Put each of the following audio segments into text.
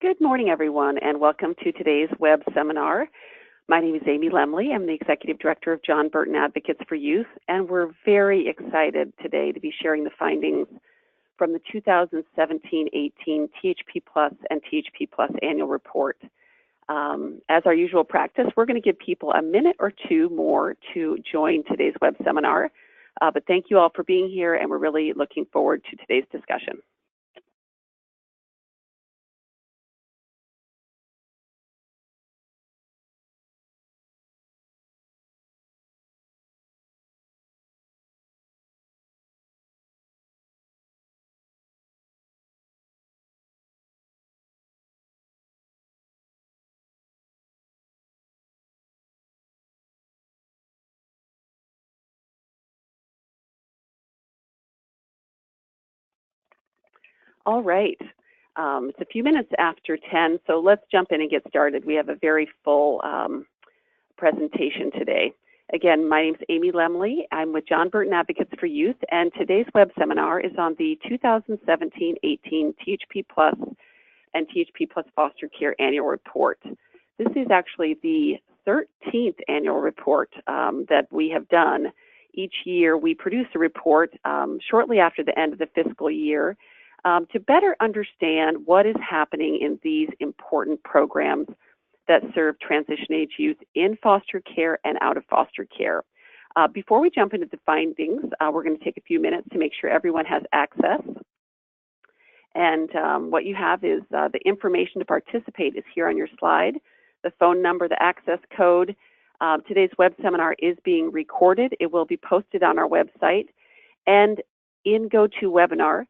Good morning, everyone, and welcome to today's web seminar. My name is Amy Lemley. I'm the Executive Director of John Burton Advocates for Youth, and we're very excited today to be sharing the findings from the 2017-18 THP Plus and THP Plus annual report. As our usual practice, we're going to give people a minute or two more to join today's web seminar, but thank you all for being here, and we're really looking forward to today's discussion. All right. It's a few minutes after 10, so let's jump in and get started. We have a very full presentation today. Again, my name is Amy Lemley. I'm with John Burton Advocates for Youth, and today's web seminar is on the 2017-18 THP Plus and THP Plus Foster Care Annual Report. This is actually the 13th annual report that we have done. Each year, we produce a report shortly after the end of the fiscal year to better understand what is happening in these important programs that serve transition-age youth in foster care and out of foster care. Before we jump into the findings, we're going to take a few minutes to make sure everyone has access. And what you have is the information to participate is here on your slide, the phone number, the access code. Today's web seminar is being recorded. It will be posted on our website. And in GoToWebinar,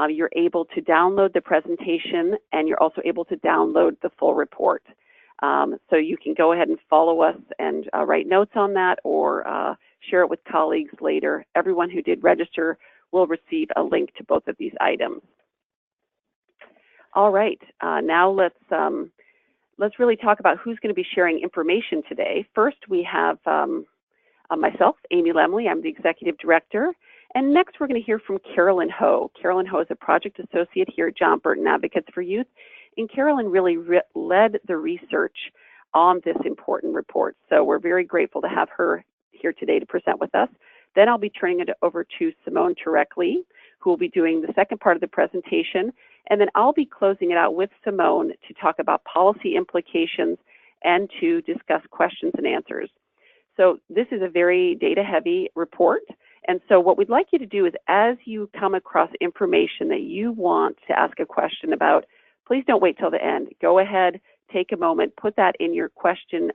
you're able to download the presentation, and you're also able to download the full report. So you can go ahead and follow us and write notes on that, or share it with colleagues later. Everyone who did register will receive a link to both of these items. All right, now let's really talk about who's going to be sharing information today. First, we have myself, Amy Lemley. I'm the Executive Director. And next, we're going to hear from Carolyn Ho. Carolyn Ho is a project associate here at John Burton Advocates for Youth, and Carolyn really led the research on this important report. So we're very grateful to have her here today to present with us. Then I'll be turning it over to Simone Turekli, who will be doing the second part of the presentation, and then I'll be closing it out with Simone to talk about policy implications and to discuss questions and answers. So this is a very data-heavy report. And so what we'd like you to do is, as you come across information that you want to ask a question about, please don't wait till the end. Go ahead, take a moment, put that in your question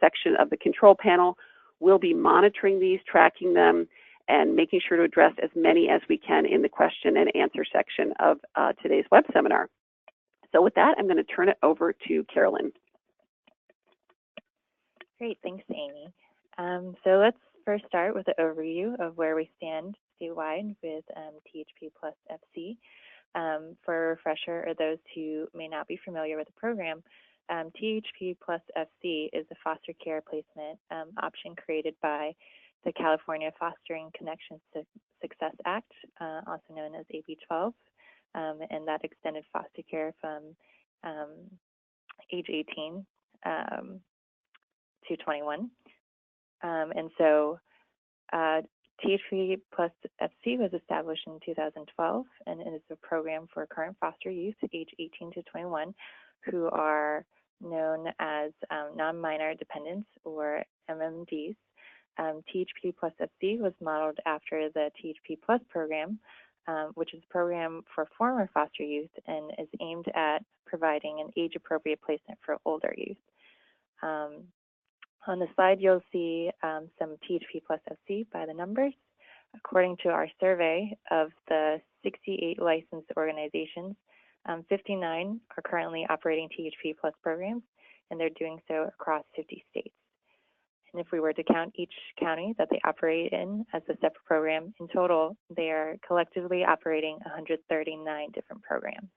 section of the control panel. We'll be monitoring these, tracking them, and making sure to address as many as we can in the question and answer section of today's web seminar. So with that, I'm going to turn it over to Carolyn. Great, thanks, Amy. So let's first start with an overview of where we stand statewide with THP+FC. For a refresher, or those who may not be familiar with the program, THP+FC is a foster care placement option created by the California Fostering Connections to Success Act, also known as AB 12, and that extended foster care from age 18 to 21. And so THP+FC was established in 2012, and it is a program for current foster youth age 18 to 21 who are known as non-minor dependents, or MMDs. THP+FC was modeled after the THP Plus program, which is a program for former foster youth and is aimed at providing an age-appropriate placement for older youth. On the slide, you'll see some THP+FC by the numbers. According to our survey of the 68 licensed organizations, 59 are currently operating THP Plus programs, and they're doing so across 50 states. And if we were to count each county that they operate in as a separate program, in total, they are collectively operating 139 different programs.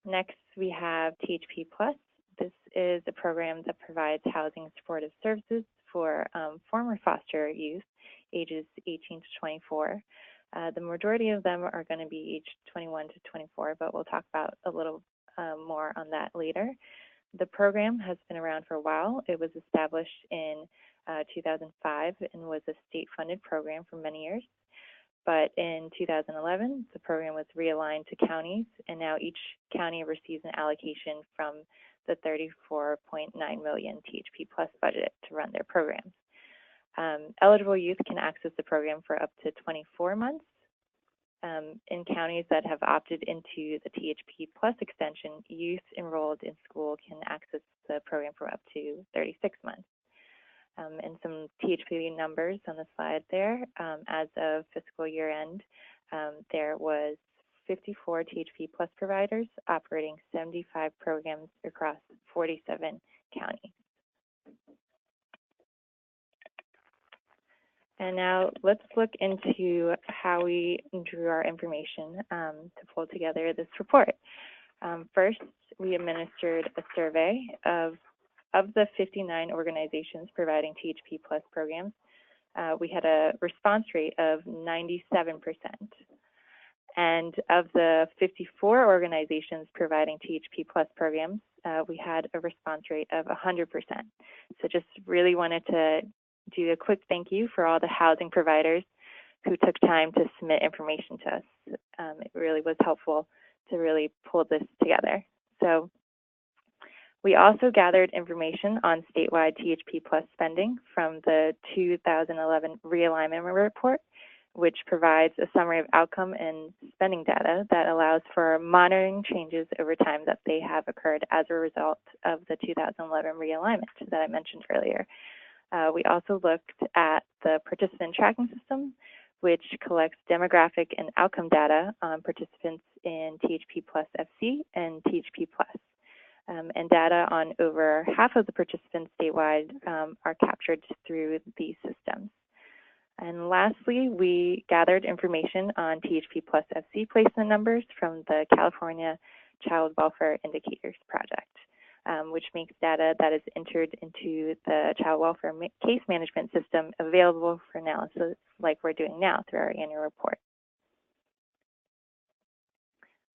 Next, we have THP Plus. This is a program that provides housing and supportive services for former foster youth, ages 18 to 24. The majority of them are going to be age 21 to 24, but we'll talk about a little more on that later. The program has been around for a while. It was established in 2005 and was a state-funded program for many years. But in 2011, the program was realigned to counties, and now each county receives an allocation from the $34.9 million THP Plus budget to run their programs. Eligible youth can access the program for up to 24 months. In counties that have opted into the THP Plus extension, youth enrolled in school can access the program for up to 36 months. And some THP numbers on the slide there. As of fiscal year end, there was 54 THP Plus providers operating 75 programs across 47 counties. And now let's look into how we drew our information to pull together this report. First, we administered a survey of the 59 organizations providing THP Plus programs. We had a response rate of 97%. And of the 54 organizations providing THP Plus programs, we had a response rate of 100%. So just really wanted to do a quick thank you for all the housing providers who took time to submit information to us. It really was helpful to really pull this together. So we also gathered information on statewide THP Plus spending from the 2011 realignment report, which provides a summary of outcome and spending data that allows for monitoring changes over time that they have occurred as a result of the 2011 realignment that I mentioned earlier. We also looked at the participant tracking system, which collects demographic and outcome data on participants in THP+FC and THP+. And data on over half of the participants statewide are captured through these systems. And lastly, we gathered information on THP+FC placement numbers from the California Child Welfare Indicators Project, which makes data that is entered into the Child Welfare Case Management System available for analysis like we're doing now through our annual report.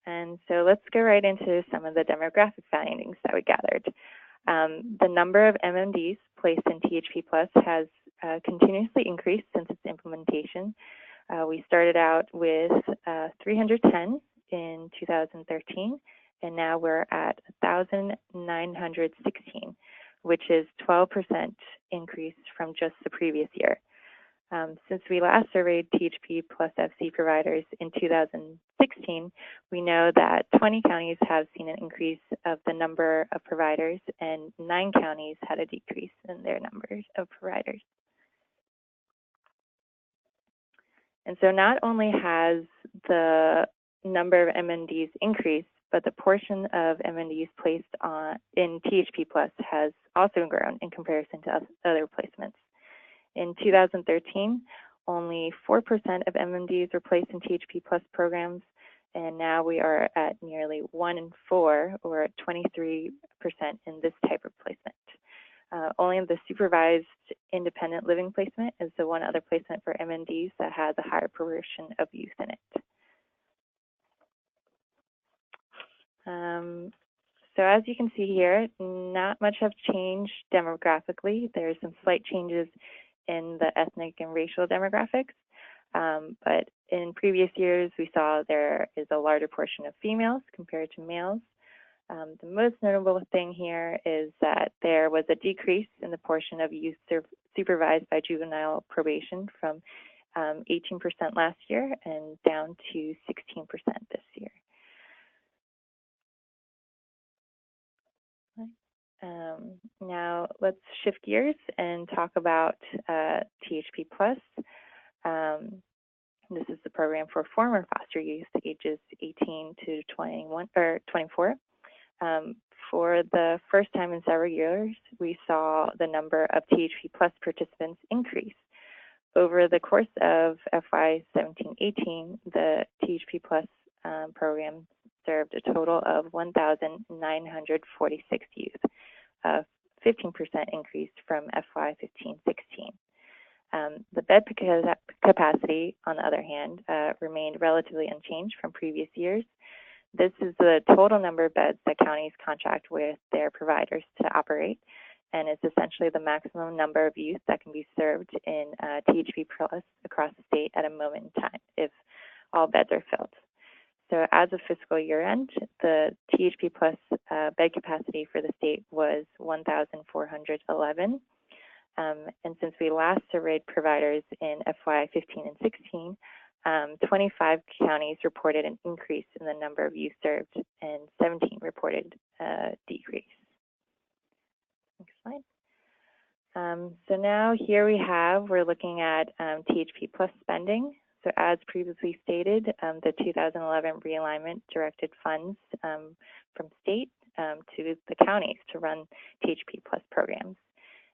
And so let's go right into some of the demographic findings that we gathered. The number of MMDs placed in THP Plus has continuously increased since its implementation. We started out with 310 in 2013, and now we're at 1,916, which is 12% increase from just the previous year. Since we last surveyed THP plus FC providers in 2016, we know that 20 counties have seen an increase of the number of providers and 9 counties had a decrease in their numbers of providers. And so not only has the number of MNDs increased, but the portion of MNDs placed in THP Plus has also grown in comparison to other placements. In 2013, only 4% of MMDs were placed in THP Plus programs, and now we are at nearly 1 in 4, or 23% in this type of placement. Only the supervised independent living placement is the one other placement for MMDs that has a higher proportion of youth in it. So as you can see here, not much have changed demographically. There are some slight changes in the ethnic and racial demographics, but in previous years we saw there is a larger portion of females compared to males. The most notable thing here is that there was a decrease in the portion of youth supervised by juvenile probation from 18% last year and down to 16% this year. Now let's shift gears and talk about THP Plus. This is the program for former foster youth ages 18 to 21 or 24. For the first time in several years, we saw the number of THP Plus participants increase. Over the course of FY 17-18, the THP Plus program served a total of 1,946 youth, a 15% increase from FY 15-16. The bed capacity, on the other hand, remained relatively unchanged from previous years. This is the total number of beds that counties contract with their providers to operate, and it's essentially the maximum number of youth that can be served in THP Plus across the state at a moment in time if all beds are filled. So as of fiscal year end, the THP Plus bed capacity for the state was 1,411. And since we last surveyed providers in FY 15 and 16, 25 counties reported an increase in the number of youth served, and 17 reported a decrease. Next slide. So now here we're looking at THP Plus spending. So as previously stated, the 2011 realignment directed funds from state to the counties to run THP Plus programs.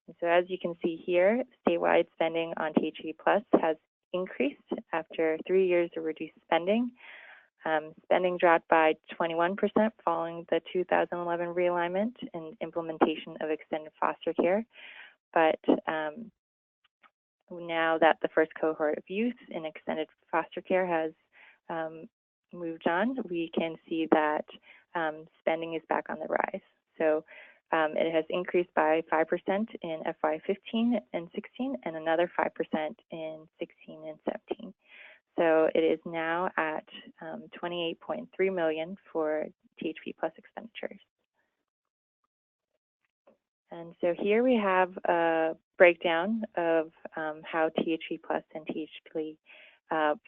And so as you can see here, statewide spending on THP Plus has increased after 3 years of reduced spending. Spending dropped by 21% following the 2011 realignment and implementation of extended foster care. But now that the first cohort of youth in extended foster care has moved on, we can see that spending is back on the rise. So it has increased by 5% in FY 15 and 16 and another 5% in 16 and 17. So it is now at $28.3 million for THP Plus expenditures. And so here we have a breakdown of how THP Plus and THP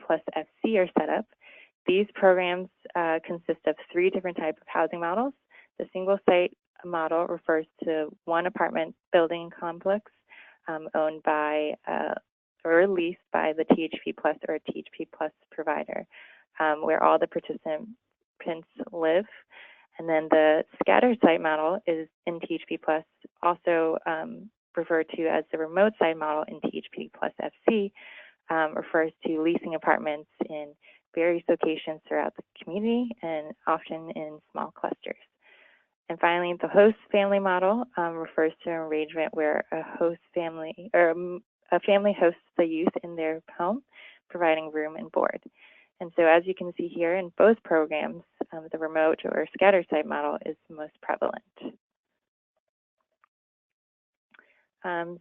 Plus FC are set up. These programs consist of 3 different types of housing models. The single site model refers to one apartment building complex owned by or leased by the THP Plus or THP Plus provider, where all the participants live. And then the scatter site model is in THP Plus, also referred to as the remote site model in THP Plus FC, refers to leasing apartments in various locations throughout the community and often in small clusters. And finally, the host family model refers to an arrangement where a host family or a family hosts the youth in their home, providing room and board. And so as you can see here in both programs, the remote or scatter site model is most prevalent.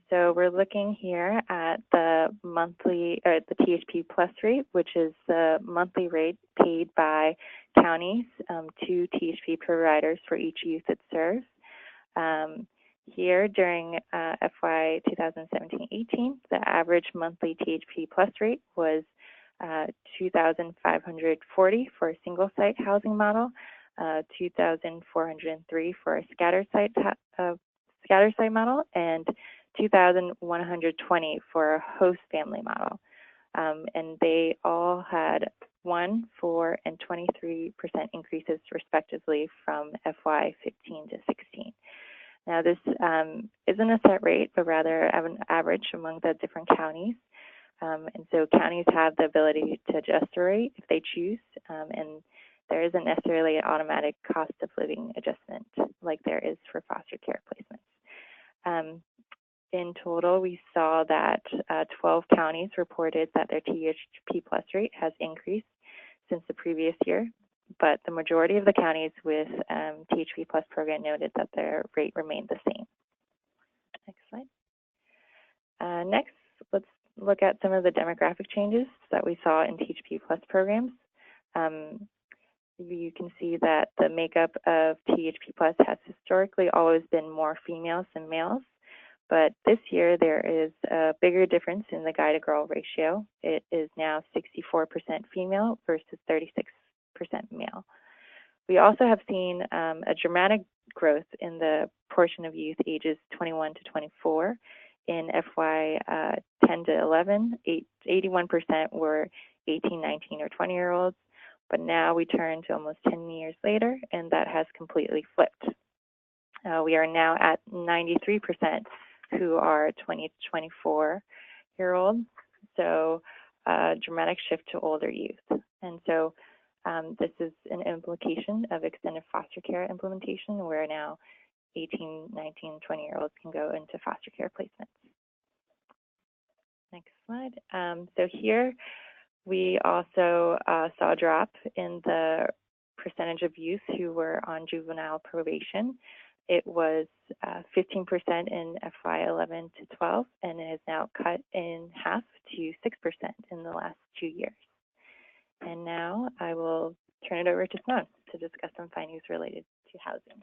So we're looking here at the monthly, or the THP Plus rate, which is the monthly rate paid by counties to THP providers for each youth it serves. Here during FY 2017-18, the average monthly THP Plus rate was $2,540 for a single site housing model, $2,403 for a scatter site model, and $2,120 for a host family model. And they all had 1%, 4%, and 23% increases respectively from FY 15 to 16. Now this isn't a set rate, but rather an average among the different counties. And so counties have the ability to adjust the rate if they choose, and there isn't necessarily an automatic cost of living adjustment like there is for foster care placements. In total, we saw that 12 counties reported that their THP Plus rate has increased since the previous year, but the majority of the counties with THP Plus program noted that their rate remained the same. Next slide. Next, let's look at some of the demographic changes that we saw in THP Plus programs. You can see that the makeup of THP Plus has historically always been more females than males, but this year there is a bigger difference in the guy-to-girl ratio. It is now 64% female versus 36% male. We also have seen a dramatic growth in the portion of youth ages 21 to 24. In FY 10 to 11, 81% were 18, 19, or 20-year-olds, but now we turn to almost 10 years later, and that has completely flipped. We are now at 93% who are 20 to 24-year-olds, so a dramatic shift to older youth. And so this is an implication of extended foster care implementation, where now 18, 19, 20-year-olds can go into foster care placements. Next slide. So here we also saw a drop in the percentage of youth who were on juvenile probation. It was 15% in FY 11 to 12, and it has now cut in half to 6% in the last 2 years. And now I will turn it over to Simone to discuss some findings related to housing.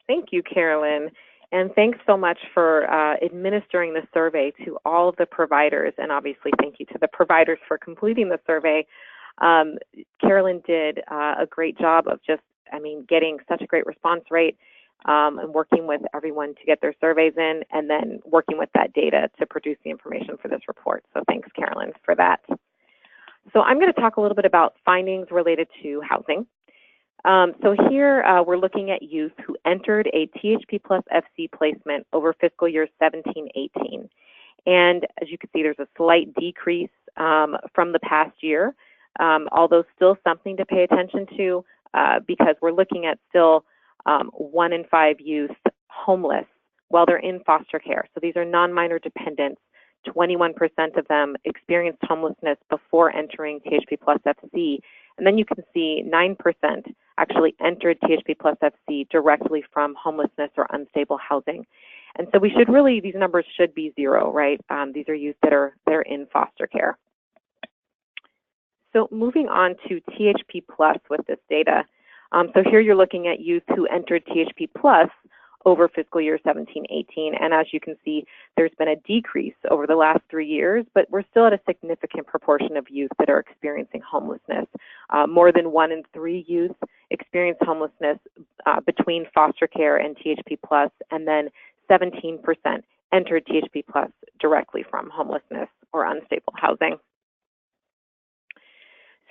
Thank you, Carolyn. And thanks so much for administering the survey to all of the providers, and obviously thank you to the providers for completing the survey. Carolyn did a great job of just, getting such a great response rate and working with everyone to get their surveys in, and then working with that data to produce the information for this report. So thanks, Carolyn, for that. So I'm going to talk a little bit about findings related to housing. So here we're looking at youth who entered a THP+FC placement over fiscal year 17-18. And as you can see, there's a slight decrease from the past year, although still something to pay attention to because we're looking at still 1 in 5 youth homeless while they're in foster care. So these are non-minor dependents. 21% of them experienced homelessness before entering THP+FC. And then you can see 9% actually entered THP+FC directly from homelessness or unstable housing. And so we should really, these numbers should be 0, right? These are youth that are in foster care. So moving on to THP+ with this data. So here you're looking at youth who entered THP+ over fiscal year 17-18. And as you can see, there's been a decrease over the last 3 years, but we're still at a significant proportion of youth that are experiencing homelessness. More than 1 in 3 youth experienced homelessness between foster care and THP+, and then 17% entered THP+ directly from homelessness or unstable housing.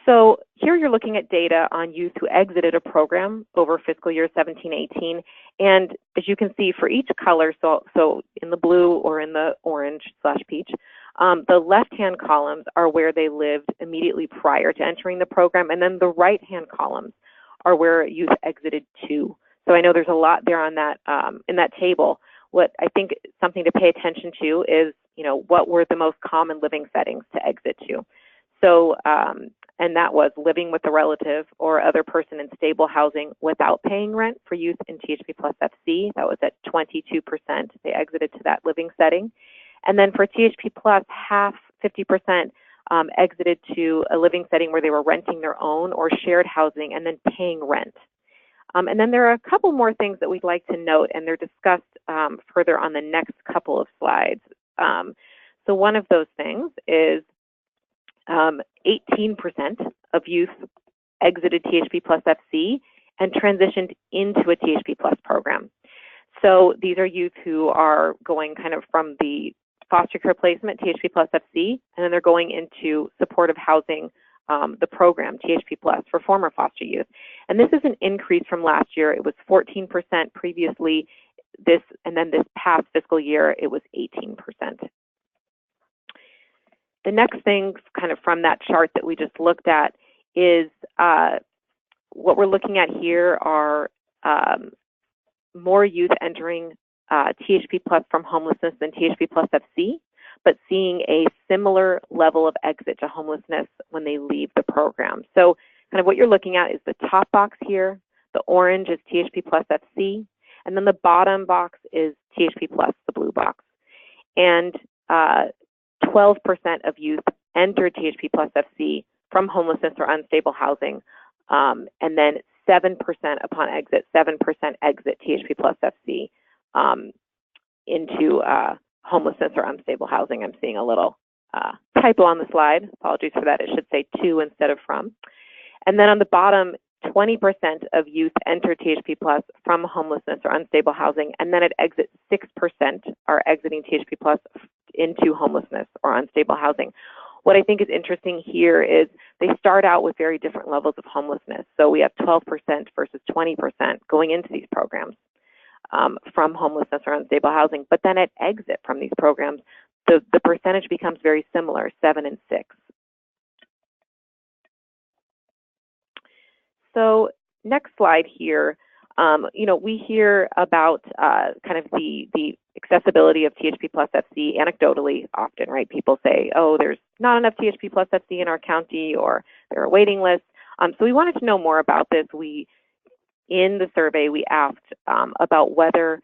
So here you're looking at data on youth who exited a program over fiscal year 17-18. And as you can see for each color, so in the blue or in the orange/peach, the left-hand columns are where they lived immediately prior to entering the program. And then the right-hand columns are where youth exited to. So I know there's a lot there on that, in that table. What I think something to pay attention to is, what were the most common living settings to exit to? So, and that was living with a relative or other person in stable housing without paying rent for youth in THP+FC. That was at 22%. They exited to that living setting. And then for THP+, half, 50%, exited to a living setting where they were renting their own or shared housing and then paying rent. And then there are a couple more things that we'd like to note, and they're discussed further on the next couple of slides. So one of those things is 18% of youth exited THP+FC and transitioned into a THP+ program. So these are youth who are going kind of from the foster care placement, THP+FC, and then they're going into supportive housing, the program, THP+, for former foster youth. And this is an increase from last year. It was 14% previously, and then this past fiscal year, it was 18%. The next thing kind of from that chart that we just looked at is what we're looking at here are more youth entering THP+ from homelessness than THP+FC, but seeing a similar level of exit to homelessness when they leave the program. So kind of what you're looking at is the top box here. The orange is THP+FC, and then the bottom box is THP+, the blue box. And 12% of youth entered THP+FC from homelessness or unstable housing, and then 7% upon exit, 7% exit THP+FC into homelessness or unstable housing. I'm seeing a little typo on the slide. Apologies for that. It should say to instead of from. And then on the bottom, 20% of youth enter THP+ from homelessness or unstable housing, and then at exit, 6% are exiting THP+ into homelessness or unstable housing. What I think is interesting here is they start out with very different levels of homelessness. So we have 12% versus 20% going into these programs from homelessness or unstable housing. But then at exit from these programs, the percentage becomes very similar, 7 and 6. So next slide here, we hear about kind of the accessibility of THP+FC anecdotally often, right? People say, oh, there's not enough THP+FC in our county, or there are waiting lists. So we wanted to know more about this. In the survey, we asked about whether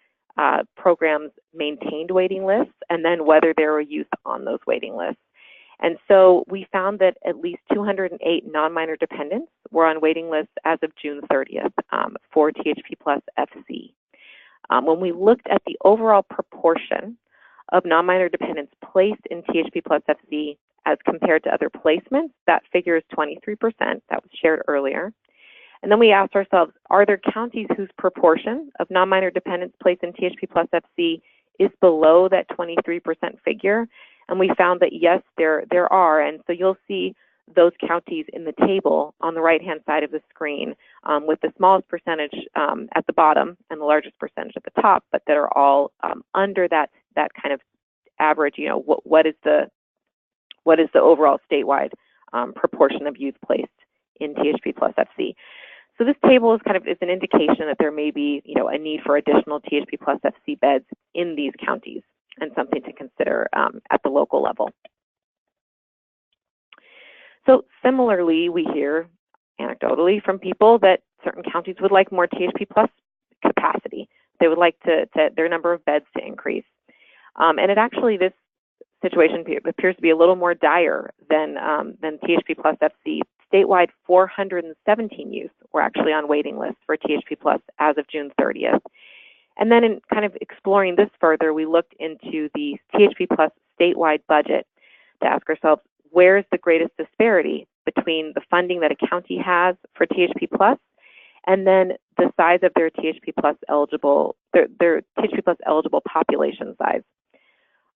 programs maintained waiting lists and then whether there were youth on those waiting lists. And so we found that at least 208 non-minor dependents were on waiting lists as of June 30th for THP+FC. When we looked at the overall proportion of non-minor dependents placed in THP+FC as compared to other placements, that figure is 23%, that was shared earlier. And then we asked ourselves, are there counties whose proportion of non-minor dependents placed in THP+FC is below that 23% figure? And we found that yes, there are. And so you'll see those counties in the table on the right-hand side of the screen with the smallest percentage at the bottom and the largest percentage at the top, but that are all under that kind of average. You know, what is the overall statewide proportion of youth placed in THP+FC? So this table is is an indication that there may be, you know, a need for additional THP+FC beds in these counties, and something to consider at the local level. So similarly, we hear anecdotally from people that certain counties would like more THP+ capacity. They would like their number of beds to increase. And this situation appears to be a little more dire than THP+FC. Statewide, 417 youth were actually on waiting lists for THP+ as of June 30th. And then in kind of exploring this further, we looked into the THP+ statewide budget to ask ourselves, where's the greatest disparity between the funding that a county has for THP+ and then the size of their THP+ eligible, their THP+ eligible population size.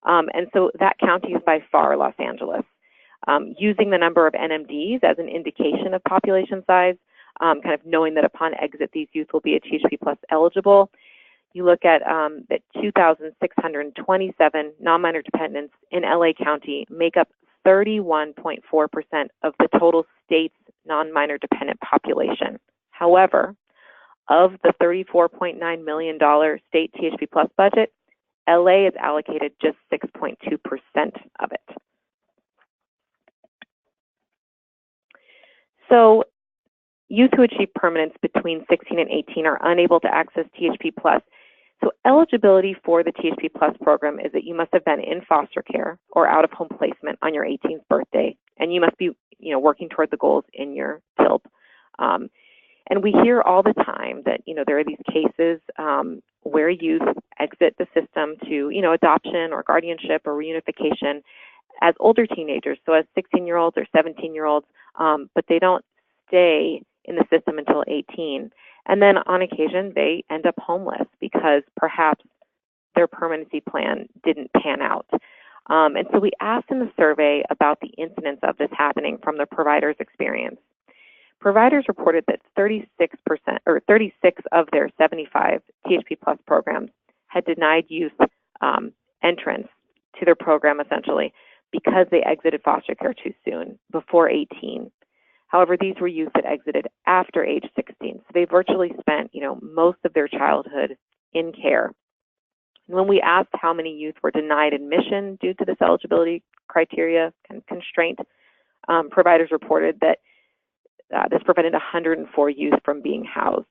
And so that county is by far Los Angeles. Using the number of NMDs as an indication of population size, kind of knowing that upon exit these youth will be a THP+ eligible, you look at that 2,627 non-minor dependents in LA County make up 31.4% of the total state's non-minor dependent population. However, of the $34.9 million state THP+ budget, LA is allocated just 6.2% of it. So youth who achieve permanence between 16 and 18 are unable to access THP+. So eligibility for the THP+ program is that you must have been in foster care or out-of-home placement on your 18th birthday, and you must be, you know, working toward the goals in your TILP. And we hear all the time that, you know, there are these cases where youth exit the system to, you know, adoption or guardianship or reunification as older teenagers, so as 16-year-olds or 17-year-olds, but they don't stay in the system until 18. And then on occasion, they end up homeless because perhaps their permanency plan didn't pan out. And so we asked in the survey about the incidence of this happening from the provider's experience. Providers reported that 36% or 36 of their 75 THP+ programs had denied youth entrance to their program essentially because they exited foster care too soon, before 18. However, these were youth that exited after age 16, so they virtually spent, you know, most of their childhood in care. And when we asked how many youth were denied admission due to this eligibility criteria and constraint, providers reported that this prevented 104 youth from being housed.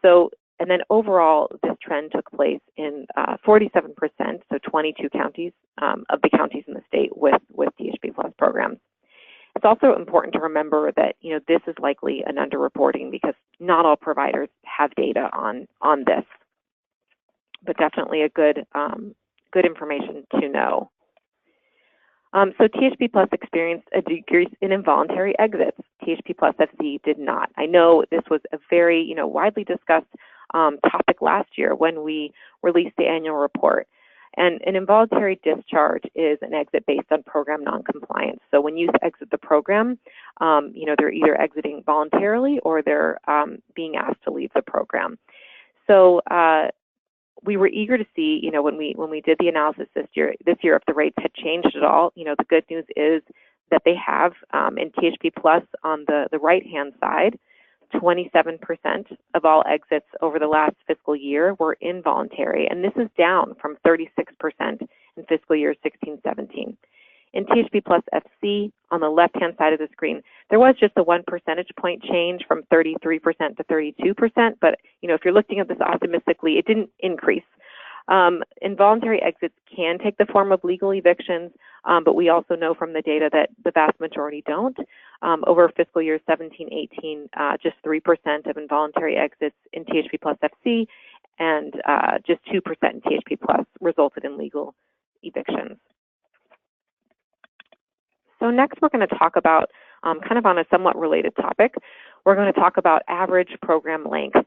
So, and then overall, this trend took place in 47%, so 22 counties of the counties in the state with THP+ programs. It's also important to remember that, you know, this is likely an underreporting because not all providers have data on this, but definitely a good information to know. So THP+ experienced a decrease in involuntary exits. THP+FC did not. I know this was a very, you know, widely discussed topic last year when we released the annual report. And an involuntary discharge is an exit based on program noncompliance. So when youth exit the program, you know, they're either exiting voluntarily or they're being asked to leave the program. So we were eager to see, you know, when we did the analysis this year if the rates had changed at all. You know, the good news is that they have in THP+ on the right-hand side, 27% of all exits over the last fiscal year were involuntary, and this is down from 36% in fiscal year 16-17. In THP+FC, on the left-hand side of the screen, there was just a 1 percentage point change from 33% to 32%, but if you're looking at this optimistically, it didn't increase. Involuntary exits can take the form of legal evictions, but we also know from the data that the vast majority don't. Over fiscal year 17-18, just 3% of involuntary exits in THP+FC and just 2% in THP+ resulted in legal evictions. So next we're going to talk about, kind of on a somewhat related topic, we're going to talk about average program length.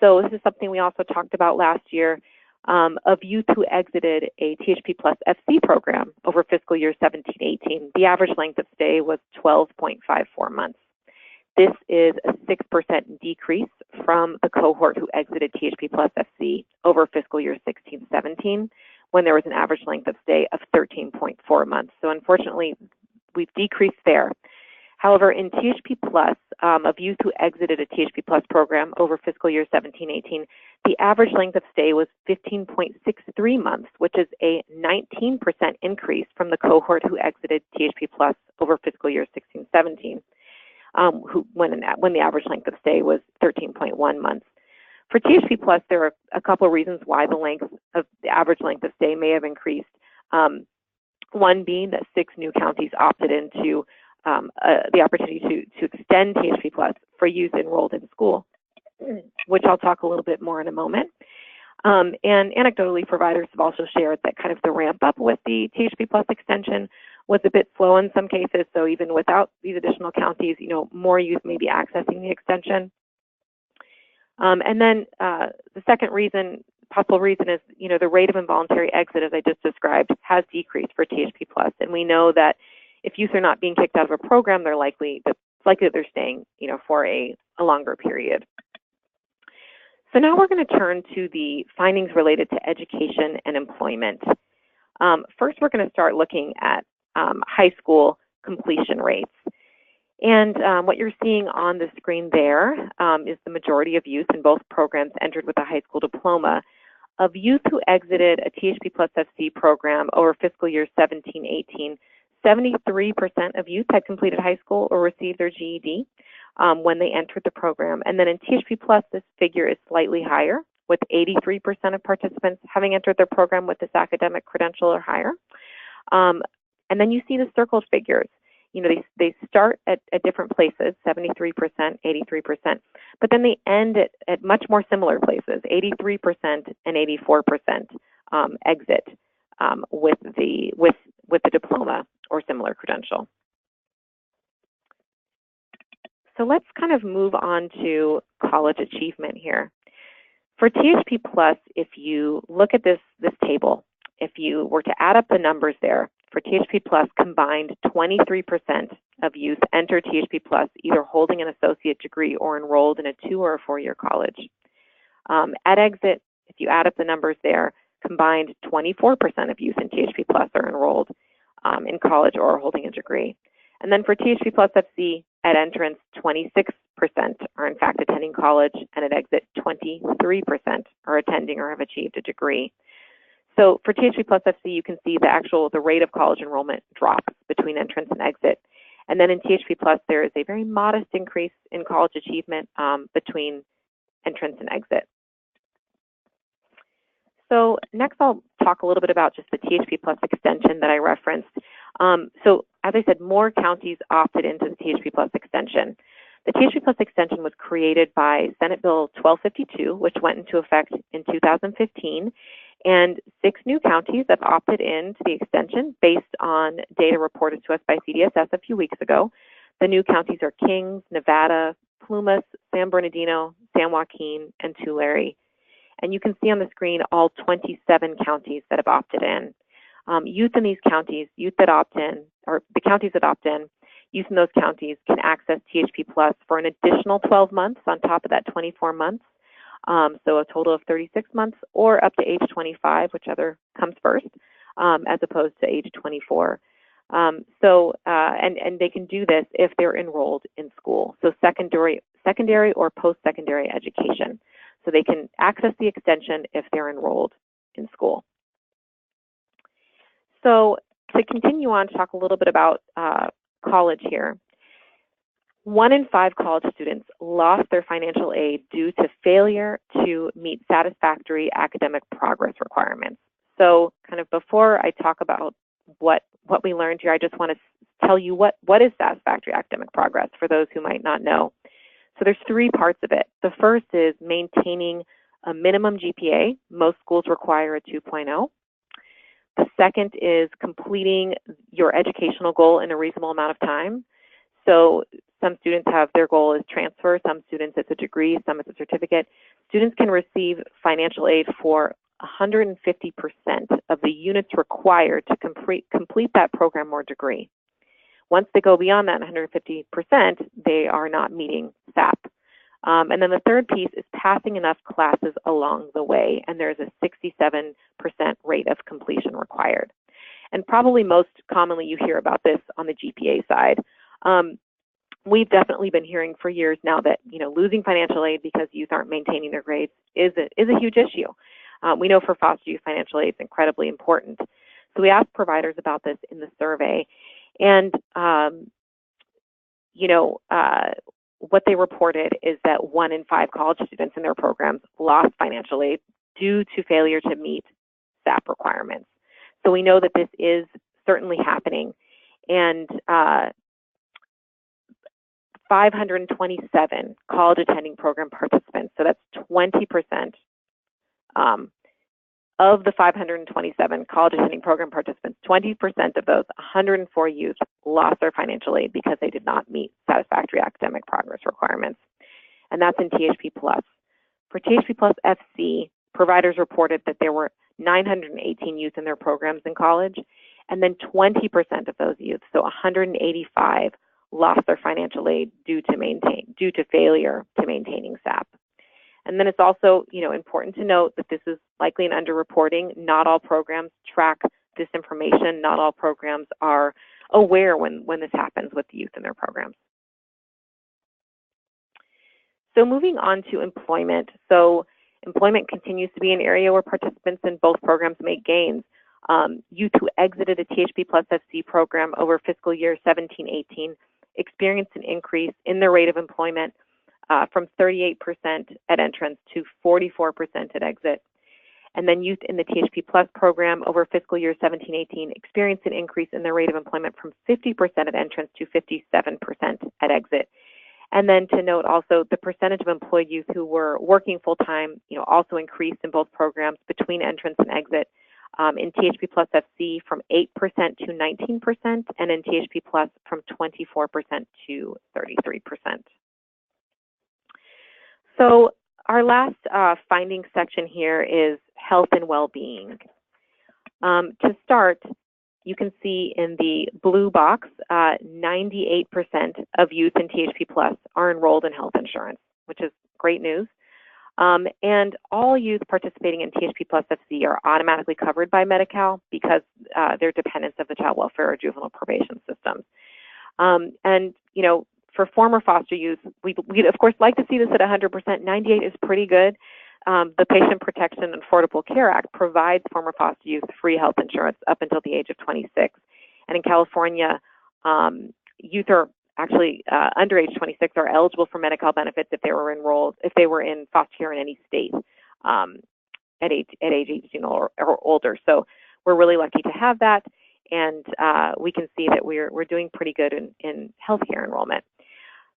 So this is something we also talked about last year. Of youth who exited a THP+FC program over fiscal year 17-18, the average length of stay was 12.54 months. This is a 6% decrease from the cohort who exited THP+FC over fiscal year 16-17, when there was an average length of stay of 13.4 months. So unfortunately, we've decreased there. However, in THP+, of youth who exited a THP+ program over fiscal year 17-18, the average length of stay was 15.63 months, which is a 19% increase from the cohort who exited THP+ over fiscal year 16-17, when the average length of stay was 13.1 months. For THP+, there are a couple of reasons why the average length of stay may have increased. One being that 6 new counties opted into the opportunity to extend THP+ for youth enrolled in school, which I'll talk a little bit more in a moment. And anecdotally, providers have also shared that kind of the ramp up with the THP+ extension was a bit slow in some cases. So even without these additional counties, more youth may be accessing the extension. And then the second possible reason is, the rate of involuntary exit, as I just described, has decreased for THP+. And we know that if youth are not being kicked out of a program, it's likely that they're staying, for a longer period. So now we're going to turn to the findings related to education and employment. First, we're going to start looking at high school completion rates. And what you're seeing on the screen there is the majority of youth in both programs entered with a high school diploma. Of youth who exited a THP+FC program over fiscal year 17-18, 73% of youth had completed high school or received their GED when they entered the program. And then in THP+, this figure is slightly higher, with 83% of participants having entered their program with this academic credential or higher. And then you see the circled figures. They start at different places, 73%, 83%, but then they end at much more similar places, 83% and 84% exit with the diploma or similar credential. So let's kind of move on to college achievement here. For THP+, if you look at this table, if you were to add up the numbers there, for THP+, combined 23% of youth enter THP+, either holding an associate degree or enrolled in a 2- or 4-year college. At exit, if you add up the numbers there, combined 24% of youth in THP+ are enrolled in college or holding a degree. And then for THP+FC, at entrance, 26% are in fact attending college, and at exit, 23% are attending or have achieved a degree. So for THP+FC, you can see the rate of college enrollment drops between entrance and exit. And then in THP+, there is a very modest increase in college achievement between entrance and exit. So next I'll talk a little bit about just the THP+ extension that I referenced. So as I said, more counties opted into the THP+ extension. The THP+ extension was created by Senate Bill 1252, which went into effect in 2015, and 6 new counties have opted into the extension based on data reported to us by CDSS a few weeks ago. The new counties are Kings, Nevada, Plumas, San Bernardino, San Joaquin, and Tulare. And you can see on the screen all 27 counties that have opted in. Youth in these counties, youth that opt in, or the counties that opt in, youth in those counties can access THP+ for an additional 12 months on top of that 24 months. So a total of 36 months, or up to age 25, whichever comes first, as opposed to age 24. And they can do this if they're enrolled in school, so secondary or post-secondary education. So they can access the extension if they're enrolled in school. So to continue on to talk a little bit about college here, 1 in 5 college students lost their financial aid due to failure to meet satisfactory academic progress requirements. So kind of before I talk about what we learned here, I just want to tell you what is satisfactory academic progress for those who might not know. So there's 3 parts of it. The first is maintaining a minimum GPA. Most schools require a 2.0. The second is completing your educational goal in a reasonable amount of time. So some students have their goal is transfer, some students it's a degree, some it's a certificate. Students can receive financial aid for 150% of the units required to complete that program or degree. Once they go beyond that 150%, they are not meeting SAP. And then the third piece is passing enough classes along the way, and there's a 67% rate of completion required. And probably most commonly you hear about this on the GPA side. We've definitely been hearing for years now that losing financial aid because youth aren't maintaining their grades is a huge issue. We know for foster youth financial aid is incredibly important. So we asked providers about this in the survey, and what they reported is that 1 in 5 college students in their programs lost financial aid due to failure to meet SAP requirements. So we know that this is certainly happening, and 527 college attending program participants, so that's 20%. Of the 527 college attending program participants, 20% of those 104 youth lost their financial aid because they did not meet satisfactory academic progress requirements. And that's in THP+. For THP+FC, providers reported that there were 918 youth in their programs in college, and then 20% of those youth, so 185, lost their financial aid due to failure to maintaining SAP. And then it's also, important to note that this is likely an underreporting. Not all programs track this information. Not all programs are aware when this happens with the youth in their programs. So moving on to employment. So employment continues to be an area where participants in both programs make gains. Youth who exited a THP+FC program over fiscal year 17-18 experienced an increase in their rate of employment from 38% at entrance to 44% at exit. And then youth in the THP Plus program over fiscal year 17-18 experienced an increase in their rate of employment from 50% at entrance to 57% at exit. And then to note also, the percentage of employed youth who were working full-time, also increased in both programs between entrance and exit. In THP Plus FC from 8% to 19%, and in THP Plus from 24% to 33%. So our last finding section here is health and well-being. To start, you can see in the blue box, 98% of youth in THP Plus are enrolled in health insurance, which is great news. And all youth participating in THP Plus FC are automatically covered by Medi-Cal because they're dependents of the child welfare or juvenile probation systems. And, for former foster youth, we'd of course like to see this at 100%. 98 is pretty good. The Patient Protection and Affordable Care Act provides former foster youth free health insurance up until the age of 26. And in California, youth are actually under age 26 are eligible for Medi-Cal benefits if they were in foster care in any state at age 18 or older. So we're really lucky to have that, and we can see that we're doing pretty good in healthcare enrollment.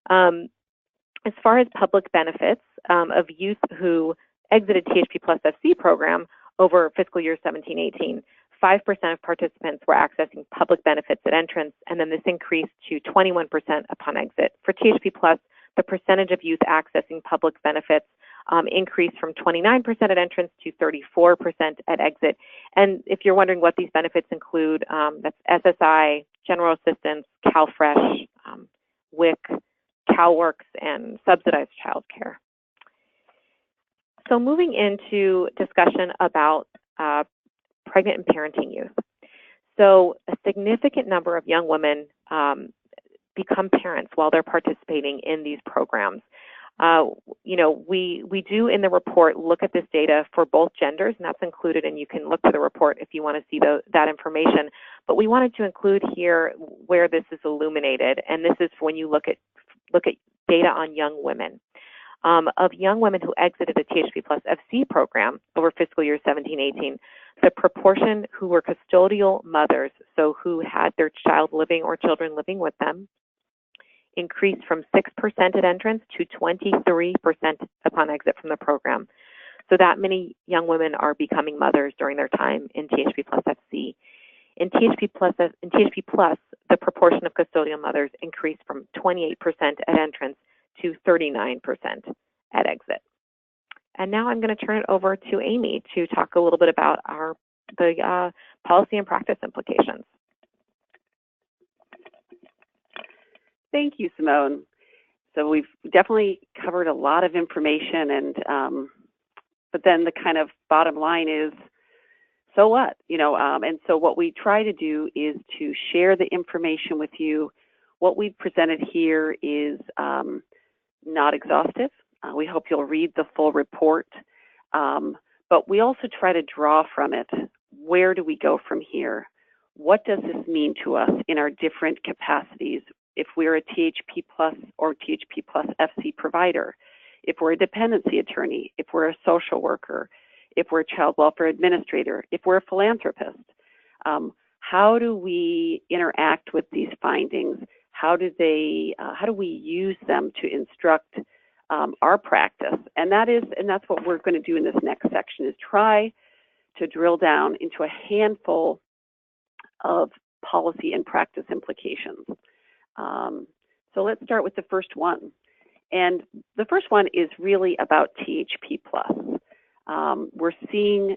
As far as public benefits of youth who exited THP Plus FC program over fiscal year 17-18, 5% of participants were accessing public benefits at entrance, and then this increased to 21% upon exit. For THP Plus, the percentage of youth accessing public benefits increased from 29% at entrance to 34% at exit. And if you're wondering what these benefits include, that's SSI, General Assistance, CalFresh, WIC, CalWorks, and subsidized childcare. So moving into discussion about pregnant and parenting youth. So a significant number of young women become parents while they're participating in these programs. We do in the report look at this data for both genders, and that's included, and you can look to the report if you want to see that information. But we wanted to include here where this is illuminated, and this is when you look at data on young women. Of young women who exited the THP+FC program over fiscal year 17-18, the proportion who were custodial mothers, so who had their child living or children living with them, increased from 6% at entrance to 23% upon exit from the program. So that many young women are becoming mothers during their time in THP+FC. In THP+, the proportion of custodial mothers increased from 28% at entrance to 39% at exit. And now I'm going to turn it over to Amy to talk a little bit about the policy and practice implications. Thank you, Simone. So we've definitely covered a lot of information, and but then the kind of bottom line is, so what? And so what we try to do is to share the information with you. What we've presented here is not exhaustive. We hope you'll read the full report, but we also try to draw from it, where do we go from here? What does this mean to us in our different capacities? If we're a THP+ or THP+FC provider, if we're a dependency attorney, if we're a social worker, if we're a child welfare administrator, if we're a philanthropist, how do we interact with these findings? How do we use them to instruct our practice? And that's what we're going to do in this next section, is try to drill down into a handful of policy and practice implications. So let's start with the first one. And the first one is really about THP+. We're seeing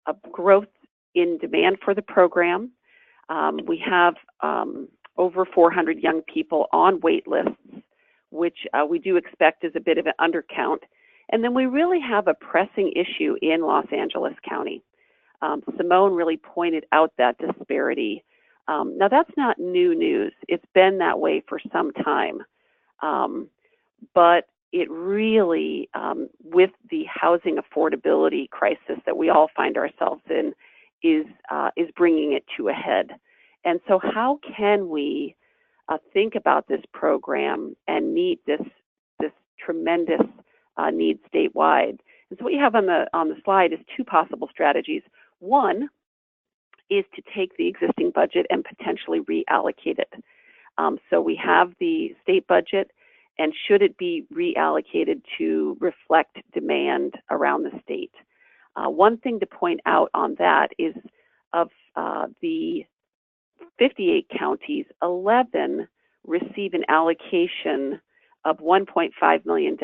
a growth in demand for the program. We have over 400 young people on wait lists, which we do expect is a bit of an undercount. And then we really have a pressing issue in Los Angeles County. Simone really pointed out that disparity. Now, that's not new news. It's been that way for some time. But it really, with the housing affordability crisis that we all find ourselves in, is bringing it to a head. And so how can we think about this program and meet this tremendous need statewide? And so what you have on the slide is two possible strategies. One is to take the existing budget and potentially reallocate it. So we have the state budget, and should it be reallocated to reflect demand around the state? One thing to point out on that is of the 58 counties, 11 receive an allocation of $1.5 million,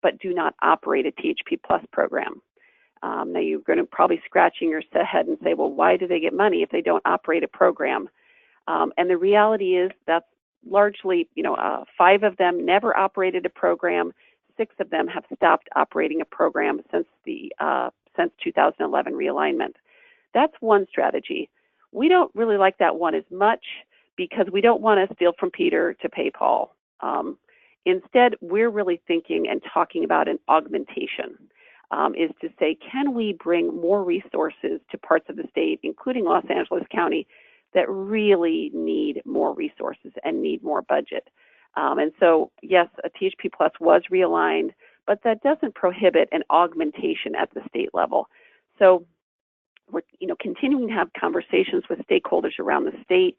but do not operate a THP+ program. Now you're going to probably scratching your head and say, well, why do they get money if they don't operate a program? And the reality is that's largely, 5 of them never operated a program. 6 of them have stopped operating a program since 2011 realignment. That's one strategy. We don't really like that one as much because we don't want to steal from Peter to pay Paul. Instead, we're really thinking and talking about an augmentation, is to say, can we bring more resources to parts of the state, including Los Angeles County, that really need more resources and need more budget? And so, yes, a THP+ was realigned, but that doesn't prohibit an augmentation at the state level. So we're continuing to have conversations with stakeholders around the state,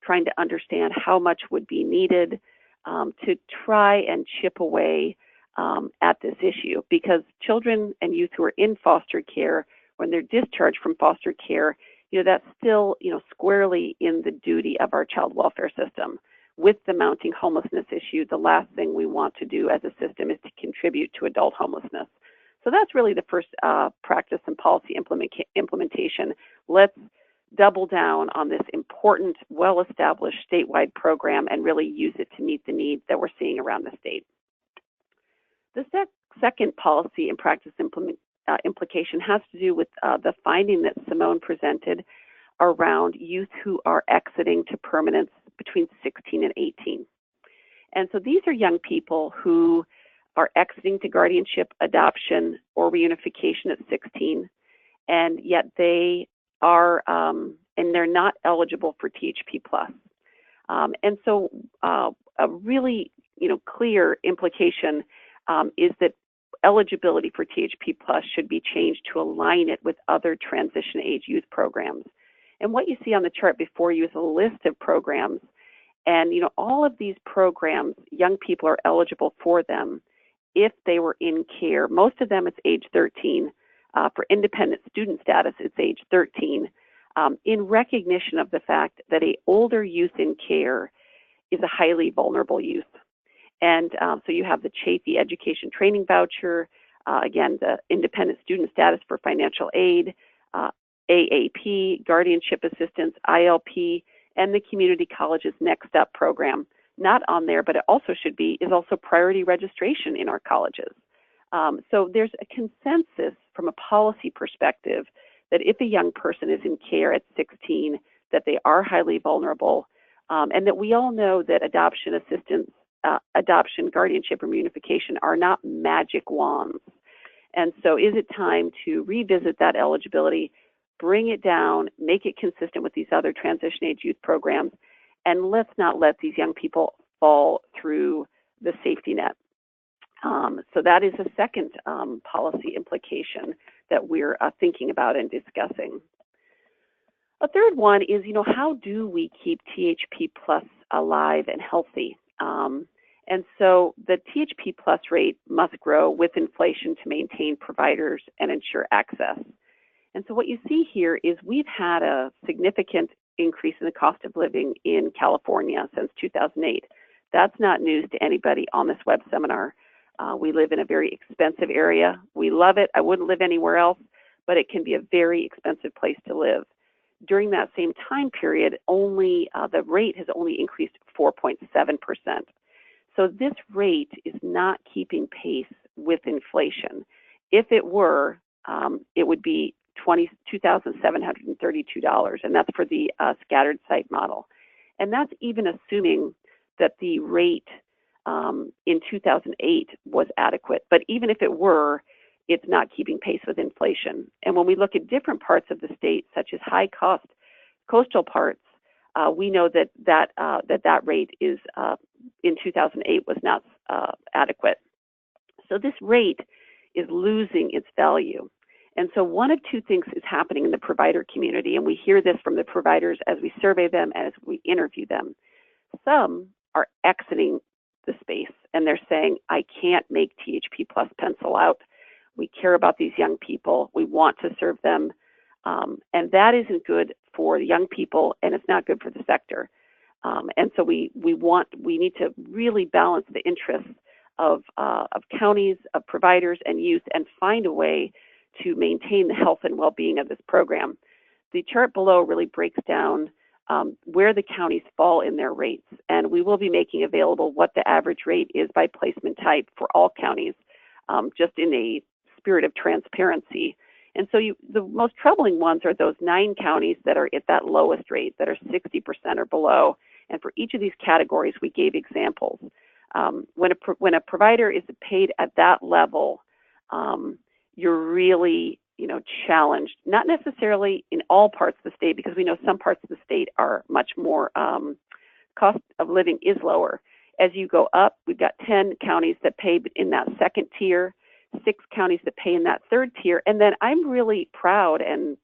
trying to understand how much would be needed to try and chip away at this issue, because children and youth who are in foster care, when they're discharged from foster care, that's still squarely in the duty of our child welfare system. With the mounting homelessness issue, the last thing we want to do as a system is to contribute to adult homelessness. So that's really the first practice and policy implementation. Let's double down on this important, well-established statewide program and really use it to meet the needs that we're seeing around the state. The second policy and practice implication has to do with the finding that Simone presented around youth who are exiting to permanence between 16 and 18. And so these are young people who are exiting to guardianship, adoption, or reunification at 16, and yet they are, and they're not eligible for THP+. And so a really, clear implication is that eligibility for THP+ should be changed to align it with other transition age youth programs. And what you see on the chart before you is a list of programs. And, all of these programs, young people are eligible for them if they were in care. Most of them, it's age 13. For independent student status, it's age 13, in recognition of the fact that an older youth in care is a highly vulnerable youth. And so you have the Chafee Education Training Voucher, again, the independent student status for financial aid, AAP, guardianship assistance, ILP, and the community college's Next Up program. Not on there, but it also should be, is also priority registration in our colleges. So there's a consensus from a policy perspective that if a young person is in care at 16, that they are highly vulnerable, and that we all know that adoption assistance, adoption, guardianship, and reunification are not magic wands. And so is it time to revisit that eligibility, bring it down, make it consistent with these other transition age youth programs, and let's not let these young people fall through the safety net. So that is a second policy implication that we're thinking about and discussing. A third one is, how do we keep THP+ alive and healthy? And so the THP+ rate must grow with inflation to maintain providers and ensure access. And so what you see here is we've had a significant increase in the cost of living in California since 2008. That's not news to anybody on this web seminar. We live in a very expensive area. We love it. I wouldn't live anywhere else, but it can be a very expensive place to live. During that same time period, the rate has only increased 4.7%. So this rate is not keeping pace with inflation. If it were, it would be $2,732, and that's for the scattered site model. And that's even assuming that the rate in 2008 was adequate. But even if it were, it's not keeping pace with inflation. And when we look at different parts of the state, such as high-cost coastal parts, we know that rate is in 2008 was not adequate. So this rate is losing its value. And so one of two things is happening in the provider community, and we hear this from the providers as we survey them, as we interview them. Some are exiting the space, and they're saying, I can't make THP+ pencil out. We care about these young people. We want to serve them. And that isn't good for the young people, and it's not good for the sector. And so we need to really balance the interests of counties, of providers, and youth, and find a way to maintain the health and well-being of this program. The chart below really breaks down where the counties fall in their rates, and we will be making available what the average rate is by placement type for all counties, just in a spirit of transparency. And so the most troubling ones are those 9 counties that are at that lowest rate, that are 60% or below. And for each of these categories, we gave examples. When a provider is paid at that level, you're really, challenged. Not necessarily in all parts of the state, because we know some parts of the state are much more, cost of living is lower. As you go up, we've got 10 counties that pay in that second tier, 6 counties that pay in that third tier, and then I'm really proud and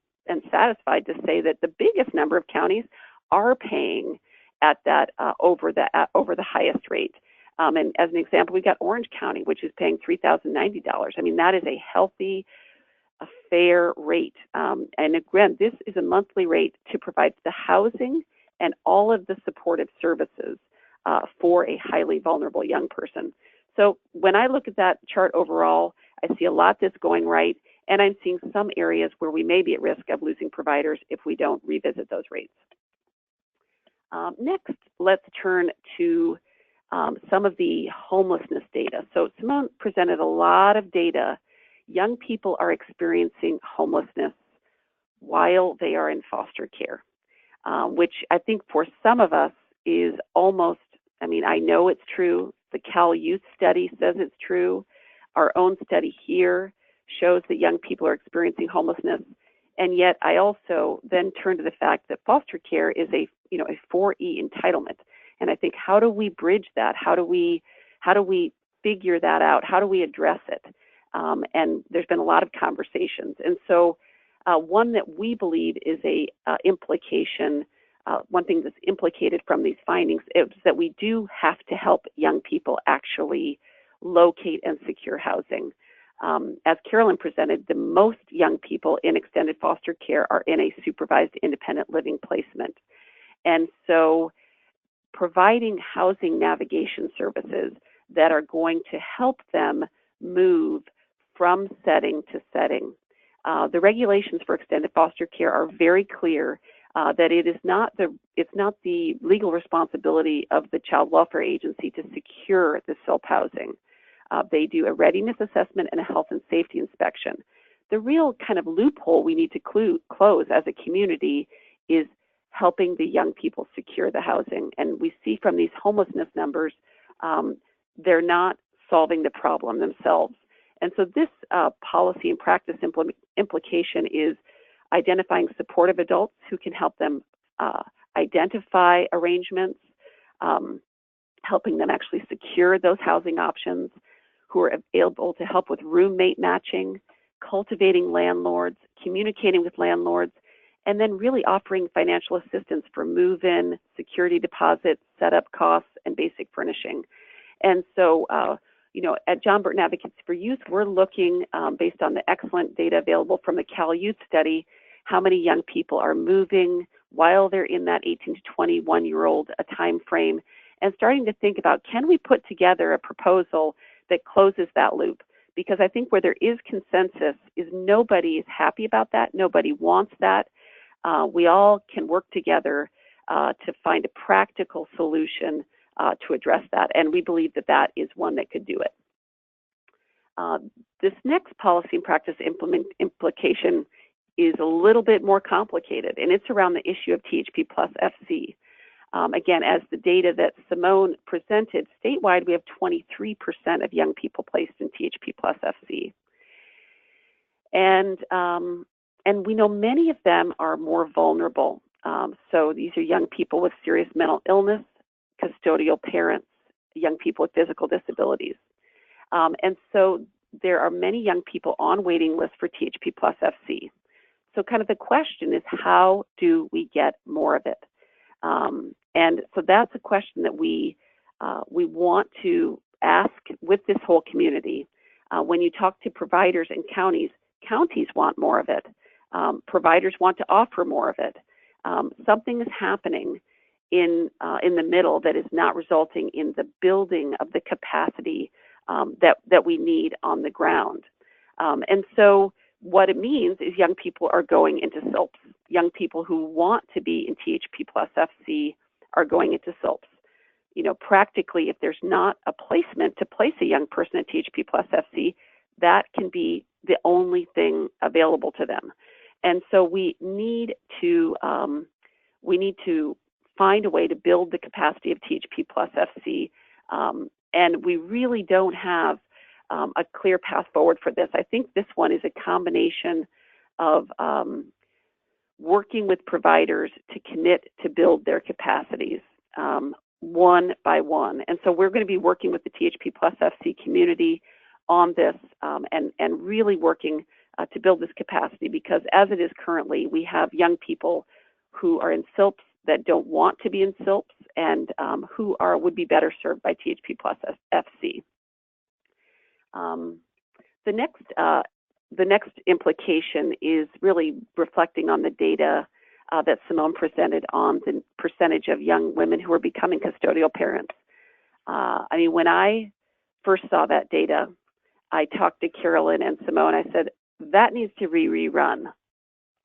satisfied to say that the biggest number of counties are paying at that over the highest rate. And as an example, we got Orange County, which is paying $3,090. I mean, that is a healthy, a fair rate. And again, this is a monthly rate to provide the housing and all of the supportive services for a highly vulnerable young person. So when I look at that chart overall, I see a lot that's going right, and I'm seeing some areas where we may be at risk of losing providers if we don't revisit those rates. Next, let's turn to some of the homelessness data. So Simone presented a lot of data. Young people are experiencing homelessness while they are in foster care, which I think for some of us is almost, I mean, I know it's true. The Cal Youth study says it's true. Our own study here shows that young people are experiencing homelessness. And yet I also then turn to the fact that foster care is a 4E entitlement. And I think, how do we bridge that? How do we figure that out? How do we address it? And there's been a lot of conversations. And so one that we believe is a implication, one thing that's implicated from these findings is that we do have to help young people actually locate and secure housing. As Carolyn presented, the most young people in extended foster care are in a supervised independent living placement. And so providing housing navigation services that are going to help them move from setting to setting. The regulations for extended foster care are very clear that it's not the legal responsibility of the Child Welfare Agency to secure the SILP housing. They do a readiness assessment and a health and safety inspection. The real kind of loophole we need to close as a community is helping the young people secure the housing. And we see from these homelessness numbers, they're not solving the problem themselves. And so this policy and practice implication is identifying supportive adults who can help them identify arrangements, helping them actually secure those housing options, who are able to help with roommate matching, cultivating landlords, communicating with landlords, and then really offering financial assistance for move-in, security deposits, setup costs, and basic furnishing. And so, at John Burton Advocates for Youth, we're looking, based on the excellent data available from the Cal Youth study, how many young people are moving while they're in that 18 to 21-year-old time frame, and starting to think about, can we put together a proposal that closes that loop? Because I think where there is consensus is nobody is happy about that. Nobody wants that. We all can work together to find a practical solution to address that. And we believe that that is one that could do it. This next policy and practice implication is a little bit more complicated, and it's around the issue of THP+FC. Again, as the data that Simone presented, statewide we have 23% of young people placed in THP+FC. And we know many of them are more vulnerable. So these are young people with serious mental illness, custodial parents, young people with physical disabilities. And so there are many young people on waiting lists for THP+FC. So kind of the question is, how do we get more of it? And so that's a question that we want to ask with this whole community. When you talk to providers and counties want more of it. Providers want to offer more of it. Something is happening in the middle that is not resulting in the building of the capacity that we need on the ground. And so what it means is young people are going into SILPs. Young people who want to be in THP+FC are going into SILPs. Practically, if there's not a placement to place a young person at THP+FC, that can be the only thing available to them. And so we need to find a way to build the capacity of THP+FC, and we really don't have a clear path forward for this. I think this one is a combination of working with providers to commit to build their capacities one by one. And so we're going to be working with the THP+FC community on this and really working to build this capacity, because as it is currently, we have young people who are in SILPs that don't want to be in SILPs and who would be better served by THP+FC. The next implication is really reflecting on the data that Simone presented on the percentage of young women who are becoming custodial parents. When I first saw that data, I talked to Carolyn and Simone. I said, that needs to be rerun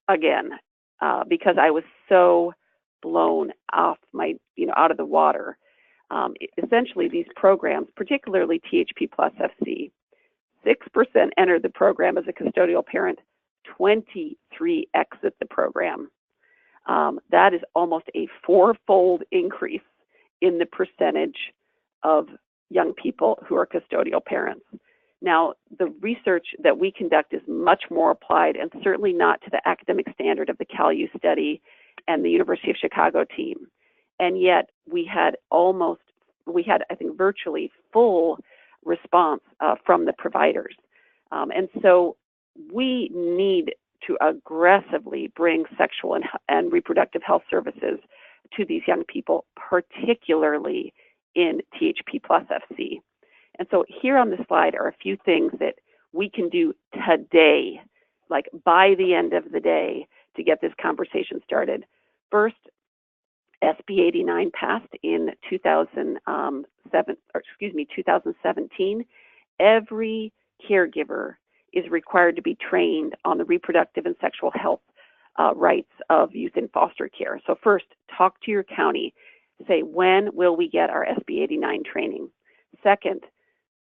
again, because I was so blown off out of the water. Essentially, these programs, particularly THP+FC, 6% enter the program as a custodial parent, 23 exit the program. That is almost a four-fold increase in the percentage of young people who are custodial parents. Now, the research that we conduct is much more applied and certainly not to the academic standard of the CalU study and the University of Chicago team. And yet we had, I think, virtually full response from the providers. And so we need to aggressively bring sexual and reproductive health services to these young people, particularly in THP+FC. And so here on this slide are a few things that we can do today, like by the end of the day, to get this conversation started. First, SB 89 passed in 2017. Every caregiver is required to be trained on the reproductive and sexual health rights of youth in foster care. So first, talk to your county. Say, when will we get our SB 89 training? Second,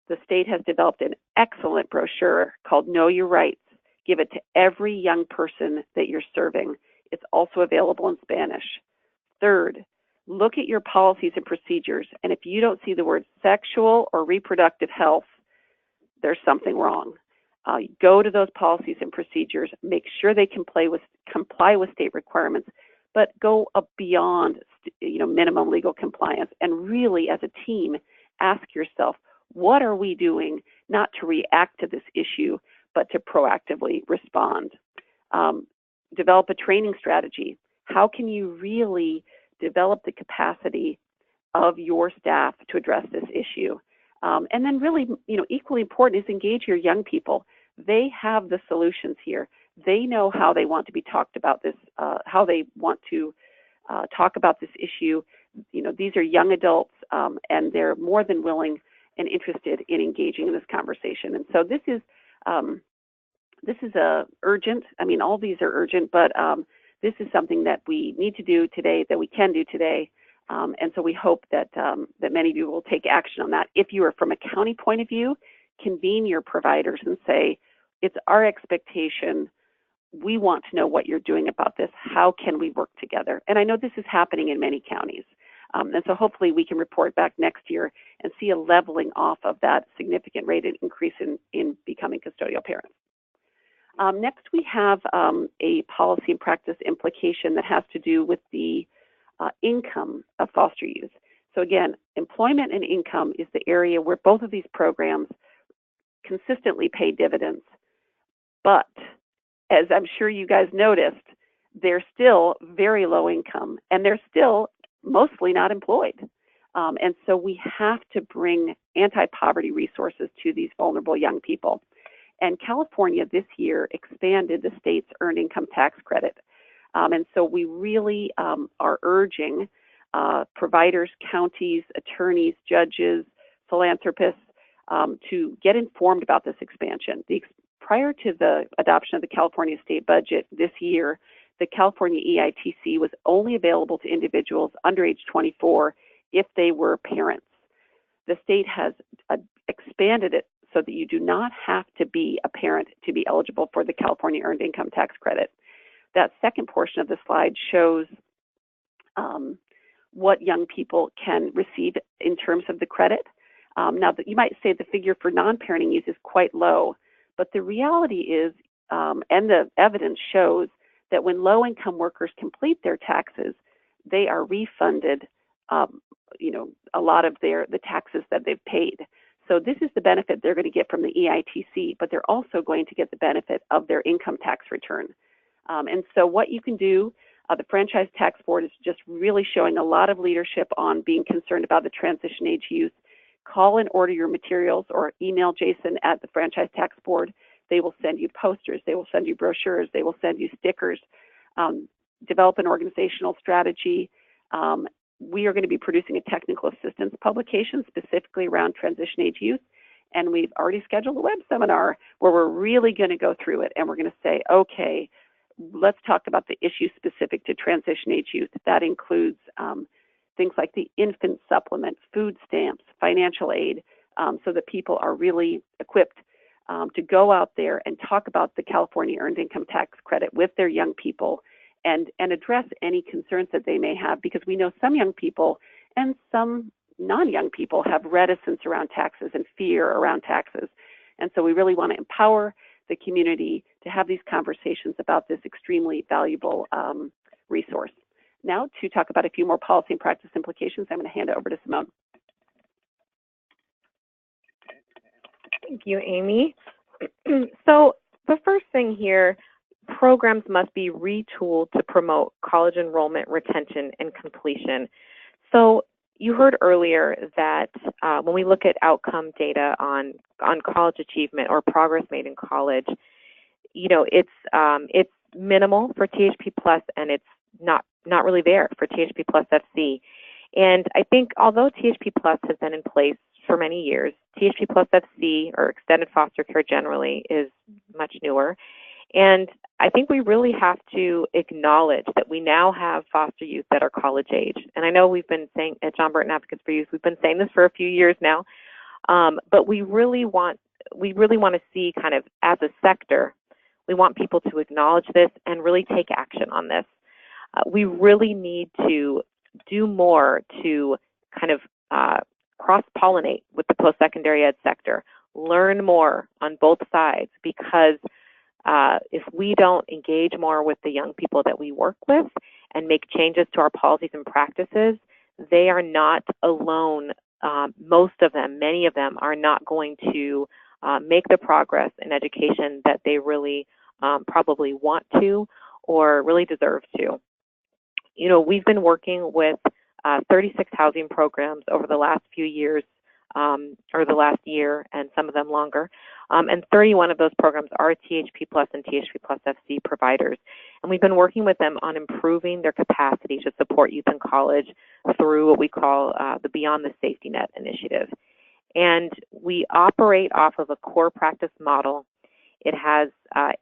the state has developed an excellent brochure called Know Your Rights. Give it to every young person that you're serving. It's also available in Spanish. Third, look at your policies and procedures, and if you don't see the word sexual or reproductive health, there's something wrong. Go to those policies and procedures, make sure they comply with state requirements, but go beyond minimum legal compliance, and really as a team ask yourself, what are we doing not to react to this issue, but to proactively respond? Develop a training strategy. How can you really develop the capacity of your staff to address this issue? And then really, equally important is engage your young people. They have the solutions here. They know how they want to be talked about this, how they want to talk about this issue. These are young adults, and they're more than willing and interested in engaging in this conversation. And so this is urgent. I mean, all these are urgent, but this is something that we need to do today, that we can do today. And so we hope that many of you will take action on that. If you are from a county point of view, convene your providers and say, it's our expectation. We want to know what you're doing about this. How can we work together? And I know this is happening in many counties. And so hopefully we can report back next year and see a leveling off of that significant rate increase in becoming custodial parents. Next, we have a policy and practice implication that has to do with the income of foster youth. So again, employment and income is the area where both of these programs consistently pay dividends. But as I'm sure you guys noticed, they're still very low income and they're still mostly not employed. And so we have to bring anti-poverty resources to these vulnerable young people. And California this year expanded the state's earned income tax credit. And so we really are urging providers, counties, attorneys, judges, philanthropists to get informed about this expansion. Prior to the adoption of the California state budget this year, the California EITC was only available to individuals under age 24 if they were parents. The state has expanded it so that you do not have to be a parent to be eligible for the California Earned Income Tax Credit. That second portion of the slide shows what young people can receive in terms of the credit. Now, you might say the figure for non-parenting youth is quite low, but the reality is, and the evidence shows, that when low-income workers complete their taxes, they are refunded, a lot of the taxes that they've paid. So this is the benefit they're going to get from the EITC, but they're also going to get the benefit of their income tax return. And so what you can do, the Franchise Tax Board is just really showing a lot of leadership on being concerned about the transition age youth. Call and order your materials or email Jason at the Franchise Tax Board. They will send you posters, they will send you brochures, they will send you stickers. Develop an organizational strategy. We are going to be producing a technical assistance publication specifically around transition age youth. And we've already scheduled a web seminar where we're really going to go through it. And we're going to say, okay, let's talk about the issues specific to transition age youth. That includes things like the infant supplement, food stamps, financial aid, so that people are really equipped to go out there and talk about the California Earned Income Tax Credit with their young people and address any concerns that they may have, because we know some young people and some non-young people have reticence around taxes and fear around taxes. And so we really want to empower the community to have these conversations about this extremely valuable resource. Now, to talk about a few more policy and practice implications, I'm going to hand it over to Simone. Thank you, Amy. So the first thing here, programs must be retooled to promote college enrollment, retention, and completion. So you heard earlier that when we look at outcome data on college achievement or progress made in college, you know, it's minimal for THP Plus, and it's not really there for THP Plus FC. And I think although THP Plus has been in place for many years, THP Plus FC, or extended foster care generally, is much newer. And I think we really have to acknowledge that we now have foster youth that are college age. And I know we've been saying at John Burton Advocates for Youth, we've been saying this for a few years now, but we really want to see, kind of as a sector, we want people to acknowledge this and really take action on this. We really need to do more to kind of cross-pollinate with the post-secondary ed sector, learn more on both sides, because if we don't engage more with the young people that we work with and make changes to our policies and practices, they are not alone. Most of them, many of them, are not going to make the progress in education that they really probably want to or really deserve to. You know, we've been working with 36 housing programs over the last few years, or the last year, and some of them longer. And 31 of those programs are THP Plus and THP Plus FC providers. And we've been working with them on improving their capacity to support youth in college through what we call the Beyond the Safety Net initiative. And we operate off of a core practice model. It has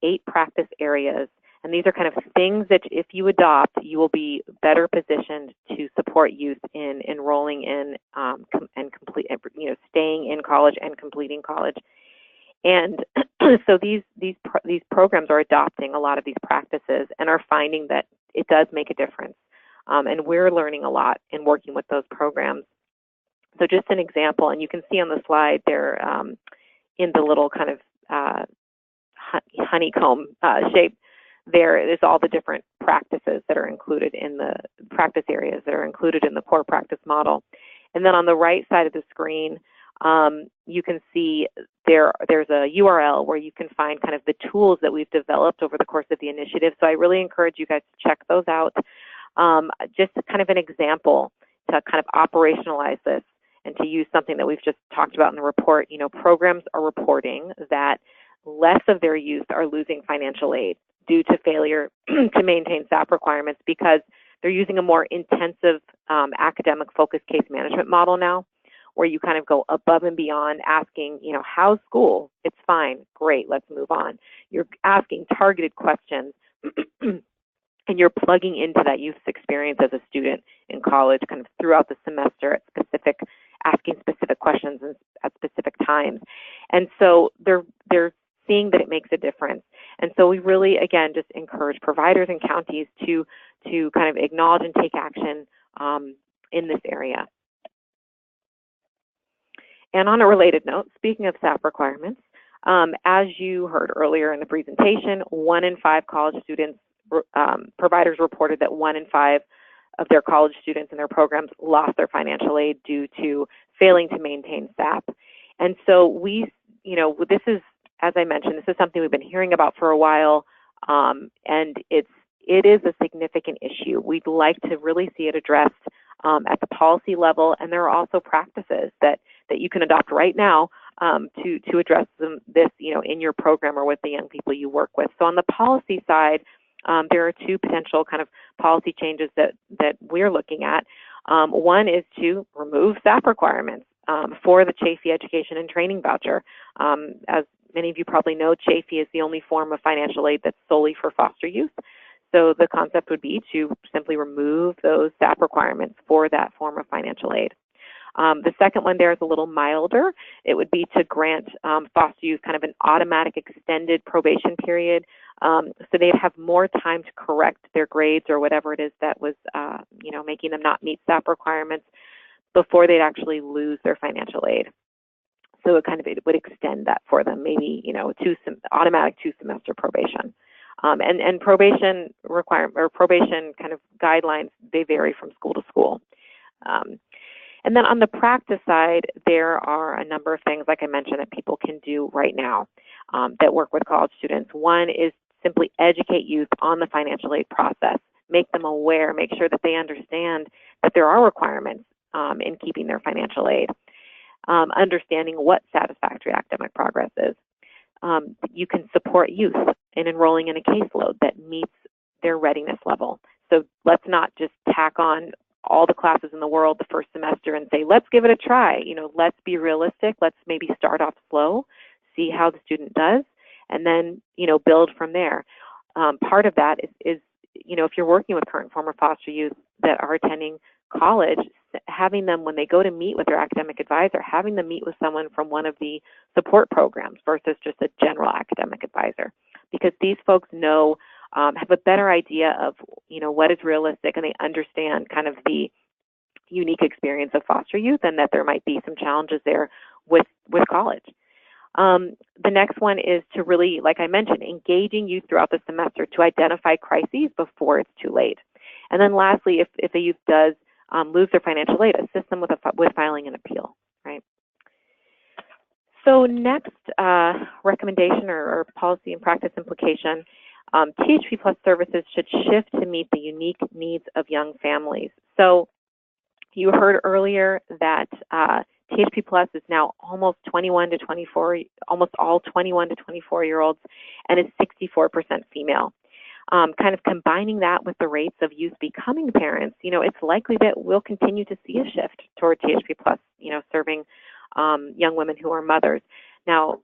8 practice areas. And these are kind of things that if you adopt, you will be better positioned to support youth in enrolling in and complete, you know, staying in college and completing college. And so these programs are adopting a lot of these practices and are finding that it does make a difference. And we're learning a lot in working with those programs. So just an example, and you can see on the slide there in the little kind of honeycomb shape, there is all the different practices that are included in the practice areas that are included in the core practice model. And then on the right side of the screen, you can see there's a URL where you can find kind of the tools that we've developed over the course of the initiative. So I really encourage you guys to check those out. Just kind of an example to kind of operationalize this and to use something that we've just talked about in the report. You know, programs are reporting that less of their youth are losing financial aid due to failure to maintain SAP requirements, because they're using a more intensive academic focused case management model now, where you kind of go above and beyond asking, you know, how's school? It's fine, great, let's move on. You're asking targeted questions and you're plugging into that youth's experience as a student in college kind of throughout the semester at asking specific questions at specific times. And so they're seeing that it makes a difference. And so we really, again, just encourage providers and counties to kind of acknowledge and take action in this area. And on a related note, speaking of SAP requirements, as you heard earlier in the presentation, 1 in 5 college students, providers reported that 1 in 5 of their college students in their programs lost their financial aid due to failing to maintain SAP. And so we, you know, this is, as I mentioned, this is something we've been hearing about for a while, and it is a significant issue. We'd like to really see it addressed at the policy level, and there are also practices that you can adopt right now to address this, you know, in your program or with the young people you work with. So on the policy side, there are 2 potential kind of policy changes that we're looking at. One is to remove SAP requirements for the Chafee Education and Training Voucher. As many of you probably know, Chafee is the only form of financial aid that's solely for foster youth. So the concept would be to simply remove those SAP requirements for that form of financial aid. The second one there is a little milder. It would be to grant foster youth kind of an automatic extended probation period, so they'd have more time to correct their grades or whatever it is that was, making them not meet SAP requirements before they'd actually lose their financial aid. So it would extend that for them, maybe, automatic 2-semester probation. And probation probation kind of guidelines, they vary from school to school. And then on the practice side, there are a number of things, like I mentioned, that people can do right now that work with college students. One is simply educate youth on the financial aid process, make them aware, make sure that they understand that there are requirements in keeping their financial aid, understanding what satisfactory academic progress is. You can support youth in enrolling in a caseload that meets their readiness level. So let's not just tack on all the classes in the world the first semester and say, let's give it a try. Let's be realistic. Let's maybe start off slow, see how the student does, and then, build from there. Part of that is, if you're working with current former foster youth that are attending college, having them, when they go to meet with their academic advisor, having them meet with someone from one of the support programs versus just a general academic advisor, because these folks know, have a better idea of, what is realistic, and they understand kind of the unique experience of foster youth and that there might be some challenges there with college. The next one is to really, like I mentioned, engaging youth throughout the semester to identify crises before it's too late. And then lastly, if a youth does lose their financial aid, assist them with filing an appeal, right? So next recommendation or policy and practice implication, THP+ services should shift to meet the unique needs of young families. So you heard earlier that THP+ is now almost all 21 to 24-year-olds, and is 64% female. Kind of combining that with the rates of youth becoming parents, it's likely that we'll continue to see a shift toward THP+, serving young women who are mothers. Now,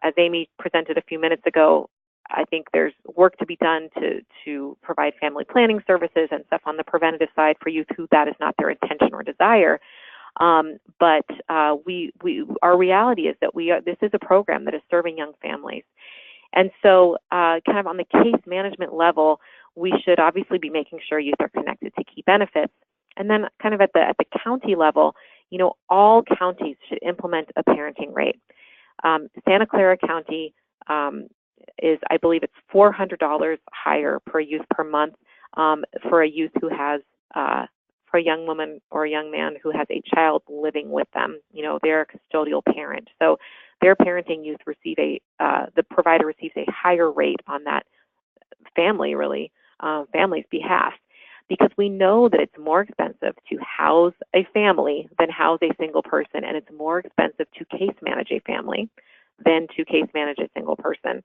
as Amy presented a few minutes ago, I think there's work to be done to provide family planning services and stuff on the preventative side for youth who that is not their intention or desire. But our reality is that this is a program that is serving young families. And so kind of on the case management level, we should obviously be making sure youth are connected to key benefits. And then kind of at the county level, all counties should implement a parenting rate. Santa Clara County is, I believe it's $400 higher per youth per month for a youth who has, for a young woman or a young man who has a child living with them. They're a custodial parent. So their parenting youth receive the provider receives a higher rate on that family, family's behalf, because we know that it's more expensive to house a family than house a single person, and it's more expensive to case manage a family than to case manage a single person.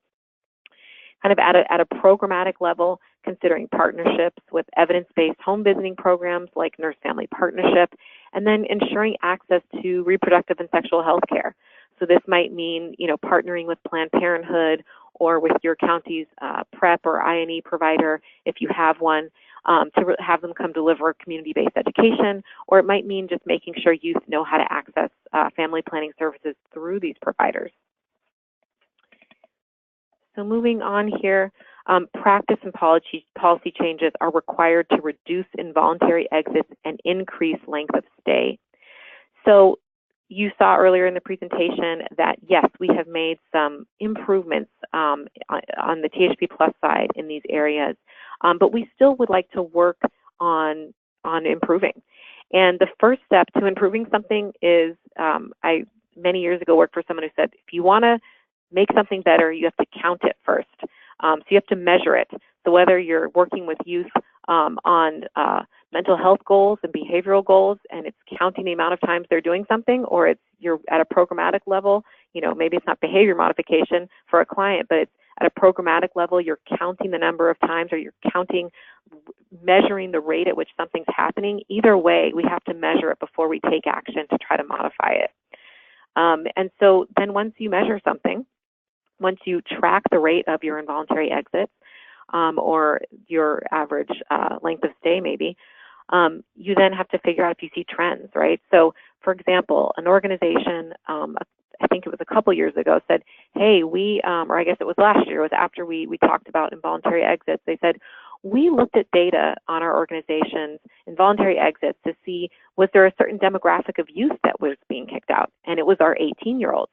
Kind of at a programmatic level, considering partnerships with evidence-based home visiting programs like Nurse-Family Partnership, and then ensuring access to reproductive and sexual health care. So this might mean, partnering with Planned Parenthood or with your county's PrEP or I&E provider, if you have one, to have them come deliver community-based education, or it might mean just making sure youth know how to access family planning services through these providers. So moving on here, practice and policy changes are required to reduce involuntary exits and increase length of stay. So you saw earlier in the presentation that, yes, we have made some improvements on the THP+ side in these areas, but we still would like to work on improving. And the first step to improving something is, I many years ago worked for someone who said, if you want to make something better, you have to count it first. So you have to measure it. So whether you're working with youth on mental health goals and behavioral goals, and it's counting the amount of times they're doing something, or you're at a programmatic level, maybe it's not behavior modification for a client, but it's at a programmatic level, you're counting the number of times, or you're measuring the rate at which something's happening. Either way, we have to measure it before we take action to try to modify it. And so then once you measure something, once you track the rate of your involuntary exits, or your average length of stay maybe, you then have to figure out if you see trends, right? So For example, an organization, I think it was a couple years ago, said, hey, or I guess it was last year, it was after we talked about involuntary exits, they said, we looked at data on our organization's involuntary exits to see was there a certain demographic of youth that was being kicked out, and it was our 18-year-olds.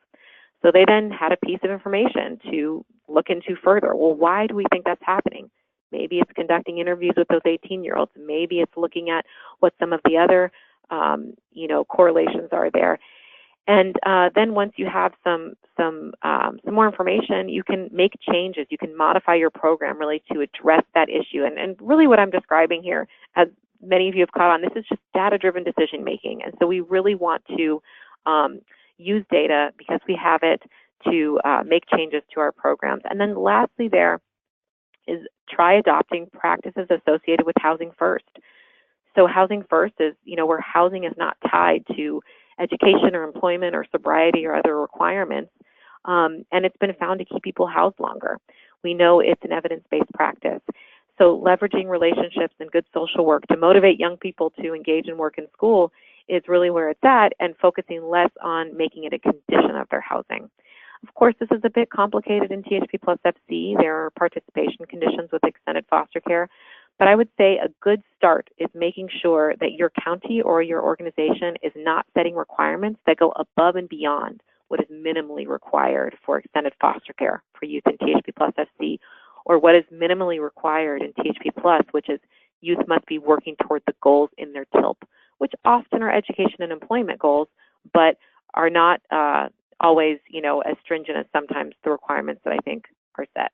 So they then had a piece of information to look into further. Well, why do we think that's happening? Maybe it's conducting interviews with those 18-year-olds. Maybe it's looking at what some of the other, correlations are there. And then once you have some more information, you can make changes. You can modify your program really to address that issue. And really what I'm describing here, as many of you have caught on, this is just data-driven decision making. And so we really want to use data because we have it to make changes to our programs. And then lastly there is try adopting practices associated with housing first. So housing first is, where housing is not tied to education or employment or sobriety or other requirements. And it's been found to keep people housed longer. We know it's an evidence-based practice. So leveraging relationships and good social work to motivate young people to engage in work in school is really where it's at, and focusing less on making it a condition of their housing. Of course, this is a bit complicated in THP+FC. There are participation conditions with extended foster care. But I would say a good start is making sure that your county or your organization is not setting requirements that go above and beyond what is minimally required for extended foster care for youth in THP+FC, or what is minimally required in THP+, which is youth must be working toward the goals in their TILP, which often are education and employment goals, but are not always, as stringent as sometimes the requirements that I think are set.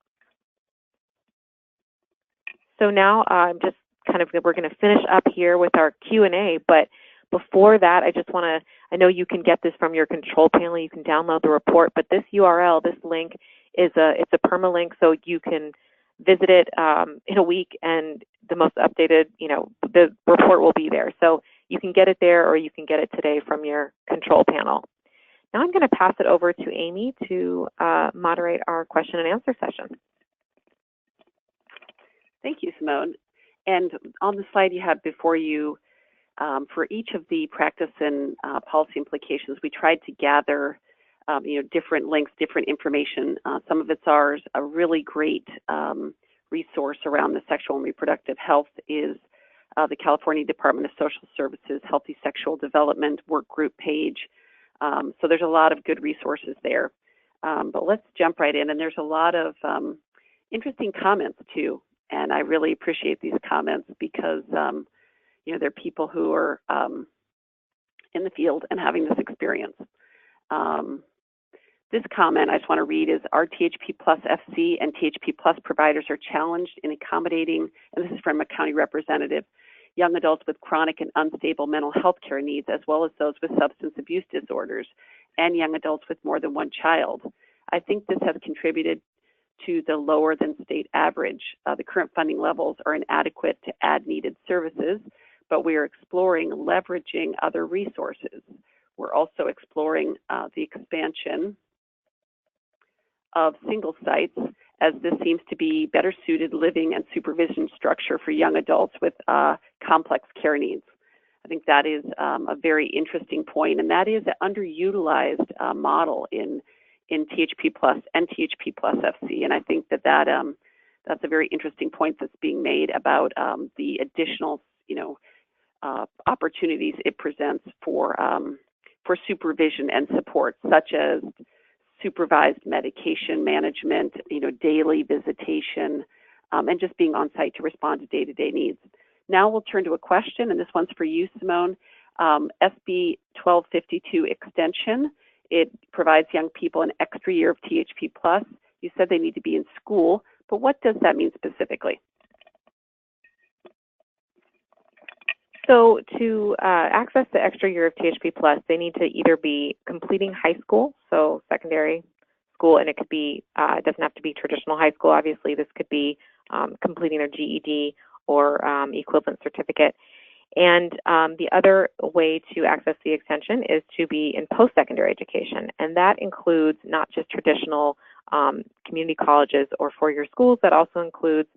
So now we're going to finish up here with our Q&A, but before that, I know you can get this from your control panel, you can download the report, but this URL, this link, it's a permalink, so you can visit it in a week, and the most updated, the report will be there. So you can get it there, or you can get it today from your control panel. Now I'm going to pass it over to Amy to moderate our question and answer session. Thank you, Simone. And on the slide you have before you, for each of the practice and policy implications, we tried to gather, different links, different information. Some of it's ours. A really great resource around the sexual and reproductive health is the California Department of Social Services Healthy Sexual Development work group page. So there's a lot of good resources there. But let's jump right in. And there's a lot of interesting comments too. And I really appreciate these comments because, they're people who are in the field and having this experience. This comment I just want to read is, our THP+FC and THP+ providers are challenged in accommodating, and this is from a county representative, young adults with chronic and unstable mental health care needs, as well as those with substance abuse disorders, and young adults with more than one child. I think this has contributed to the lower than state average. The current funding levels are inadequate to add needed services, but we are exploring leveraging other resources. We're also exploring the expansion of single sites, as this seems to be better suited living and supervision structure for young adults with complex care needs. I think that is a very interesting point, and that is an underutilized model in THP+ and THP+FC. And I think that's a very interesting point that's being made about the additional, opportunities it presents for supervision and support, such as supervised medication management, daily visitation, and just being on site to respond to day-to-day needs. Now we'll turn to a question, and this one's for you, Simone. SB 1252 extension. It provides young people an extra year of THP+. You said they need to be in school, but what does that mean specifically? So to access the extra year of THP+, they need to either be completing high school, so secondary school, and it could be, it doesn't have to be traditional high school, obviously. This could be completing their GED or equivalent certificate. And the other way to access the extension is to be in post-secondary education, and that includes not just traditional community colleges or four-year schools, that also includes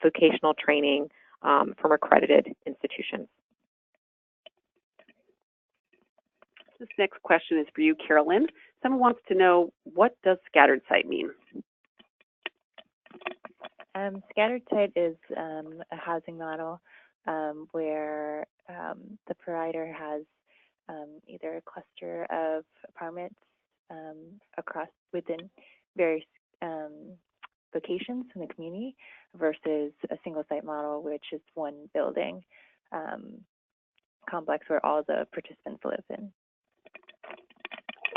vocational training from accredited institutions. This next question is for you, Carolyn. Someone wants to know, what does scattered site mean? Scattered site is a housing model where the provider has either a cluster of apartments across within various locations in the community versus a single site model, which is one building complex where all the participants live in.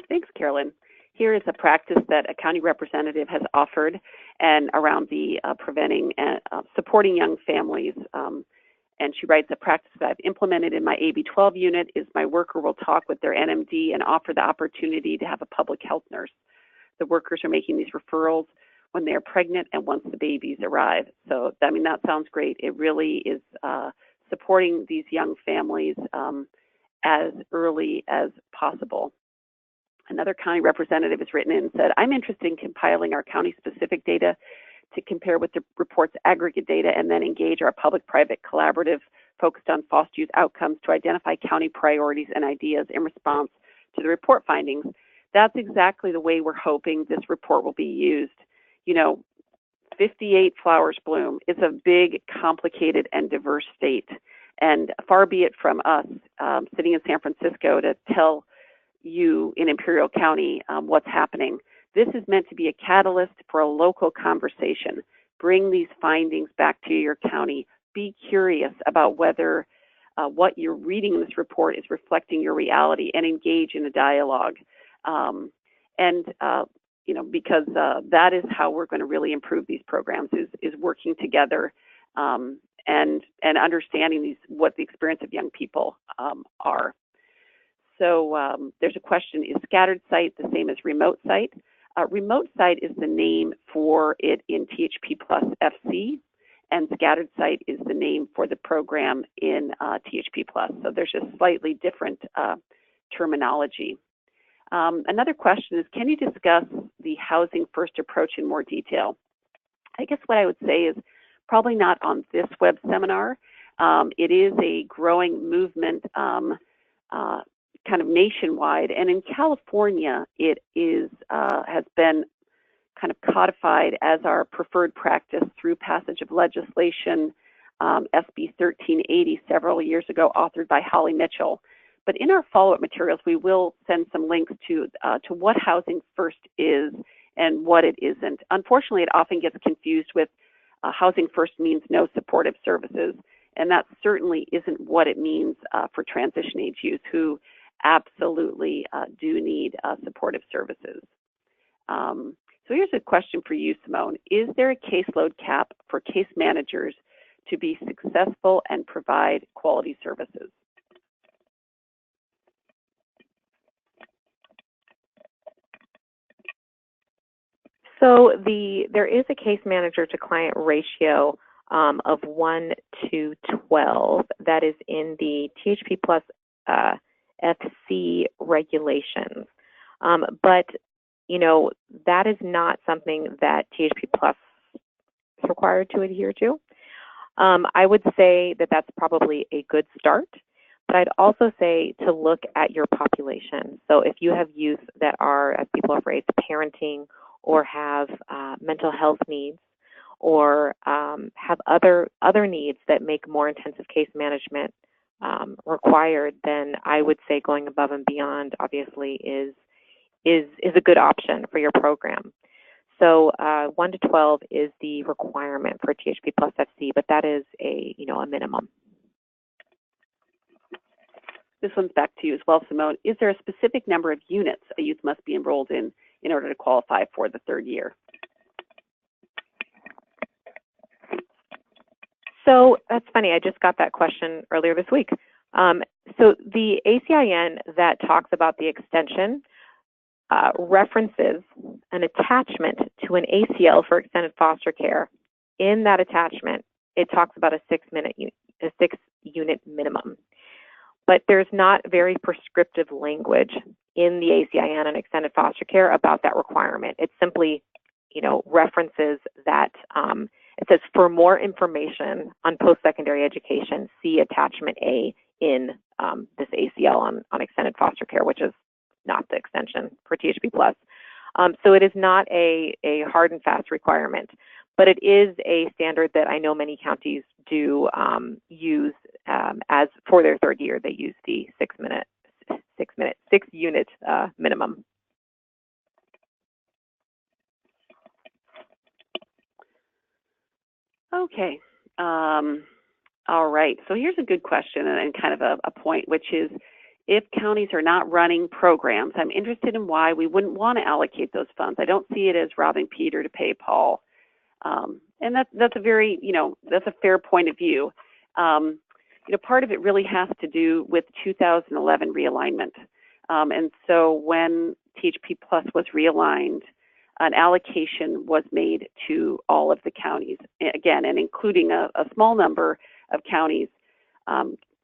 Thanks, Carolyn. Here is a practice that a county representative has offered and around the preventing and supporting young families. And she writes, a practice that I've implemented in my AB 12 unit is my worker will talk with their NMD and offer the opportunity to have a public health nurse. The workers are making these referrals when they are pregnant and once the babies arrive. So, I mean, that sounds great. It really is supporting these young families as early as possible. Another county representative has written in and said, I'm interested in compiling our county-specific data to compare with the report's aggregate data and then engage our public-private collaborative focused on foster youth outcomes to identify county priorities and ideas in response to the report findings. That's exactly the way we're hoping this report will be used. You know, 58 flowers bloom. It's a big, complicated, and diverse state. And far be it from us sitting in San Francisco to tell you in Imperial County what's happening. This is meant to be a catalyst for a local conversation. Bring these findings back to your county. Be curious about whether what you're reading in this report is reflecting your reality, and engage in a dialogue. You know, because that is how we're going to really improve these programs, is working together and understanding what the experience of young people are. So there's a question, is scattered site the same as remote site? Remote site is the name for it in THP+FC, and scattered site is the name for the program in THP+. So there's just slightly different terminology. Another question is, can you discuss the housing first approach in more detail? I guess what I would say is probably not on this web seminar. It is a growing movement kind of nationwide, and in California it is has been kind of codified as our preferred practice through passage of legislation, SB 1380 several years ago, authored by Holly Mitchell. But in our follow-up materials, we will send some links to what housing first is and what it isn't. Unfortunately, it often gets confused with housing first means no supportive services, and that certainly isn't what it means for transition age youth who absolutely do need supportive services. So here's a question for you, Simone. Is there a caseload cap for case managers to be successful and provide quality services? So there is a case manager to client ratio of 1 to 12 that is in the THP+FC regulations. But, you know, that is not something that THP+ is required to adhere to. I would say that that's probably a good start, but I'd also say to look at your population. So if you have youth that are, as people have raised, parenting or have mental health needs or have other needs that make more intensive case management required, then I would say going above and beyond obviously is a good option for your program. So 1 to 12 is the requirement for THP+FC, but that is a minimum. This one's back to you as well, Simone. Is there a specific number of units a youth must be enrolled in order to qualify for the third year? So that's funny. I just got that question earlier this week. So the ACIN that talks about the extension references an attachment to an ACL for extended foster care. In that attachment, it talks about a 6-unit minimum. But there's not very prescriptive language in the ACIN and extended foster care about that requirement. It simply, references that. It says, for more information on post-secondary education, see attachment A in this ACL on extended foster care, which is not the extension for THP+. So it is not a hard and fast requirement, but it is a standard that I know many counties do use as for their third year. They use the 6 unit minimum. Okay. All right. So here's a good question and kind of a point, which is, if counties are not running programs, I'm interested in why we wouldn't want to allocate those funds. I don't see it as robbing Peter to pay Paul. And that's a very, that's a fair point of view. Part of it really has to do with 2011 realignment. And so when THP Plus was realigned, an allocation was made to all of the counties, again, and including a small number of counties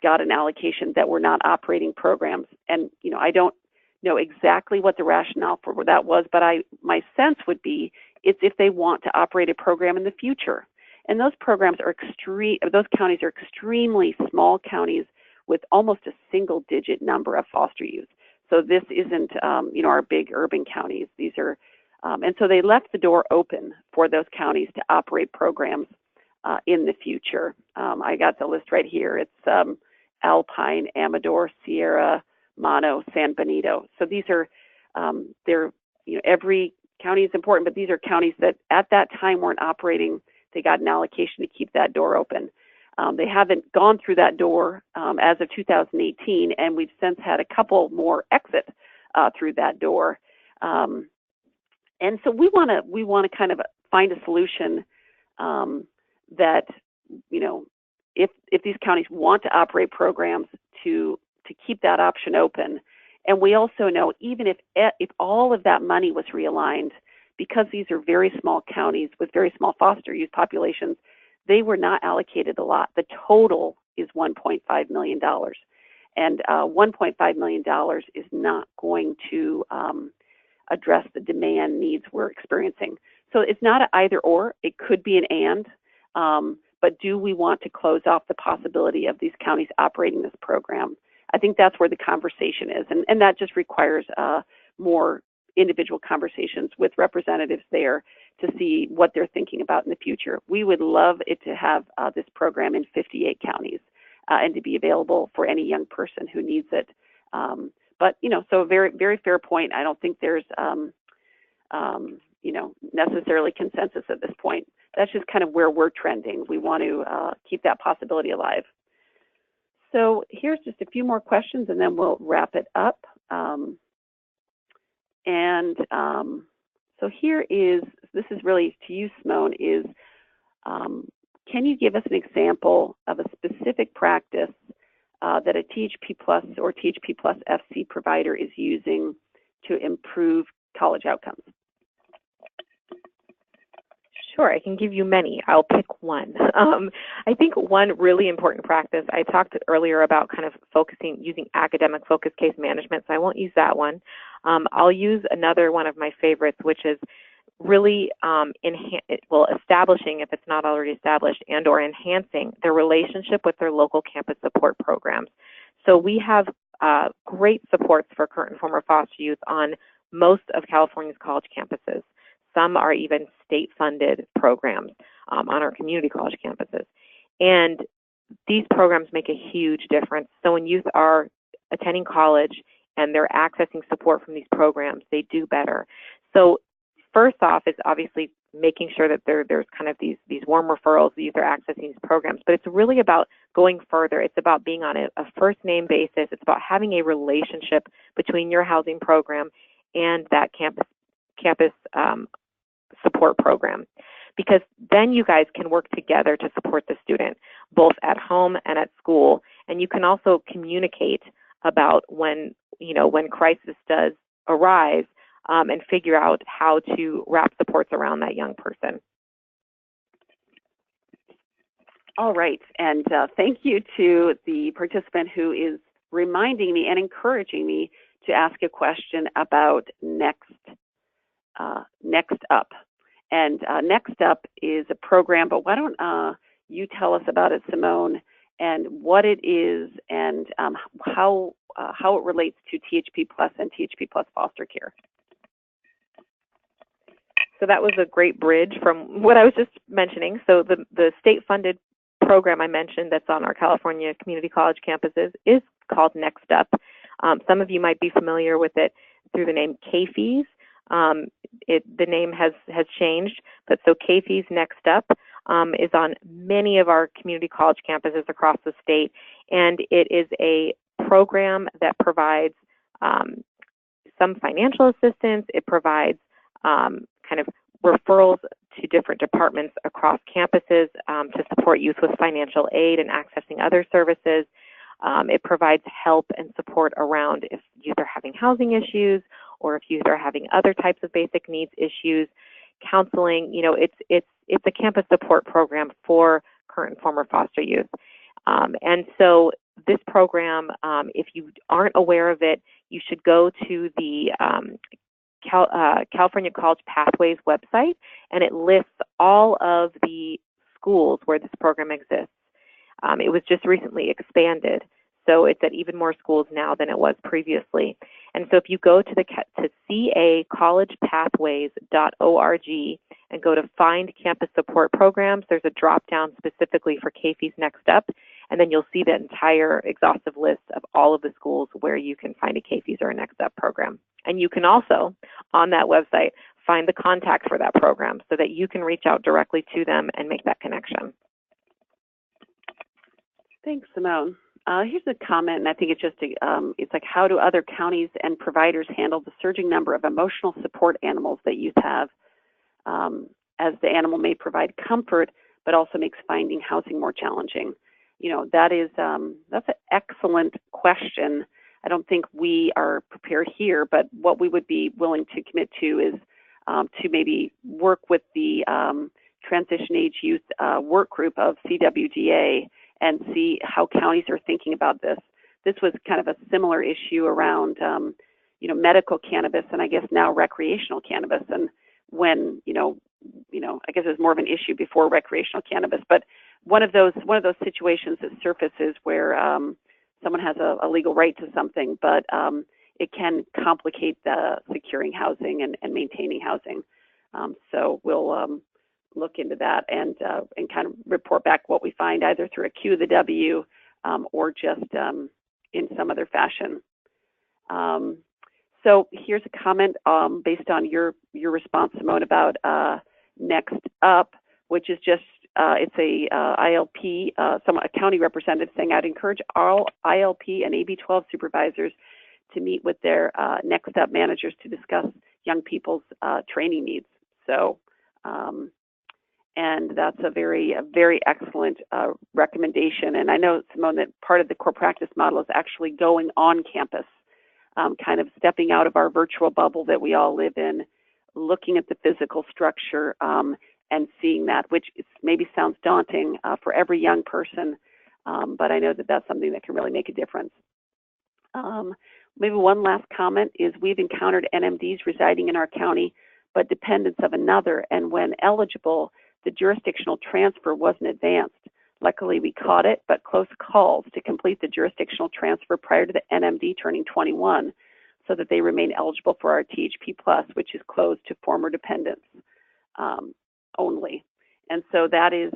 got an allocation that were not operating programs. And, I don't know exactly what the rationale for that was, but my sense would be it's if they want to operate a program in the future. And those programs are those counties are extremely small counties with almost a single-digit number of foster youth. So this isn't, our big urban counties. These are, and so they left the door open for those counties to operate programs in the future. I got the list right here. It's Alpine, Amador, Sierra, Mono, San Benito. So these are, they're, every county is important, but these are counties that at that time weren't operating. They got an allocation to keep that door open. They haven't gone through that door as of 2018, and we've since had a couple more exit through that door. And so we want to kind of find a solution that, if these counties want to operate programs, to keep that option open. And we also know, even if all of that money was realigned, because these are very small counties with very small foster youth populations, they were not allocated a lot. The total is $1.5 million. And $1.5 million is not going to address the demand needs we're experiencing. So it's not an either or, it could be an and, but do we want to close off the possibility of these counties operating this program? I think that's where the conversation is, and that just requires more individual conversations with representatives there to see what they're thinking about in the future. We would love it to have this program in 58 counties and to be available for any young person who needs it. But, so a very, very fair point. I don't think there's, necessarily consensus at this point. That's just kind of where we're trending. We want to keep that possibility alive. So here's just a few more questions, and then we'll wrap it up. So this is really to you, Simone, is can you give us an example of a specific practice that a THP Plus or THP+FC provider is using to improve college outcomes? Sure, I can give you many. I'll pick one. I think one really important practice, I talked earlier about kind of using academic focus case management, so I won't use that one. I'll use another one of my favorites, which is really establishing, if it's not already established, and or enhancing their relationship with their local campus support programs. So we have great supports for current and former foster youth on most of California's college campuses. Some are even state-funded programs on our community college campuses. And these programs make a huge difference. So when youth are attending college and they're accessing support from these programs, they do better. So first off is obviously making sure that there's kind of these warm referrals, the youth are accessing these programs. But it's really about going further. It's about being on a first-name basis. It's about having a relationship between your housing program and that campus support program, because then you guys can work together to support the student, both at home and at school. And you can also communicate about when crisis does arise and figure out how to wrap supports around that young person. All right, and thank you to the participant who is reminding me and encouraging me to ask a question about next up. And next up is a program, but why don't you tell us about it, Simone, and what it is, and how it relates to THP Plus and THP Plus foster care. So that was a great bridge from what I was just mentioning. So the state-funded program I mentioned that's on our California community college campuses is called Next Up. Some of you might be familiar with it through the name KFES. The name has changed, but so KFES Next Up is on many of our community college campuses across the state, and it is a program that provides some financial assistance. It provides kind of referrals to different departments across campuses to support youth with financial aid and accessing other services. It provides help and support around if youth are having housing issues or if youth are having other types of basic needs issues, counseling. You know, it's a campus support program for current and former foster youth. And so this program, if you aren't aware of it, you should go to the California College Pathways website, and it lists all of the schools where this program exists. It was just recently expanded, so it's at even more schools now than it was previously. And so if you go to cacollegepathways.org and go to Find Campus Support Programs, there's a drop-down specifically for KFES Next Up, and then you'll see the entire exhaustive list of all of the schools where you can find a KFES or a Next Up program. And you can also, on that website, find the contact for that program so that you can reach out directly to them and make that connection. Thanks, Simone. Here's a comment, and I think it's just it's like, how do other counties and providers handle the surging number of emotional support animals that youth have, as the animal may provide comfort, but also makes finding housing more challenging? You know, that's an excellent question. I don't think we are prepared here, but what we would be willing to commit to is to maybe work with the Transition Age Youth Work Group of CWDA and see how counties are thinking about this. This was kind of a similar issue around, you know, medical cannabis and I guess now recreational cannabis. And when, you know, I guess it was more of an issue before recreational cannabis, but one of those situations that surfaces where someone has a legal right to something, but it can complicate the securing housing and maintaining housing. So we'll look into that and kind of report back what we find either through a Q of the W or just in some other fashion. So here's a comment based on your response, Simone, about Next Up, which is just it's a ILP, a county representative saying, I'd encourage all ILP and AB12 supervisors to meet with their Next Up managers to discuss young people's training needs. So, and that's a very excellent recommendation. And I know, Simone, that part of the core practice model is actually going on campus, kind of stepping out of our virtual bubble that we all live in, looking at the physical structure, and seeing that, which maybe sounds daunting for every young person, but I know that that's something that can really make a difference. Maybe one last comment is we've encountered NMDs residing in our county, but dependents of another, and when eligible, the jurisdictional transfer wasn't advanced. Luckily, we caught it, but close calls to complete the jurisdictional transfer prior to the NMD turning 21 so that they remain eligible for our THP+, which is closed to former dependents only. And so that is,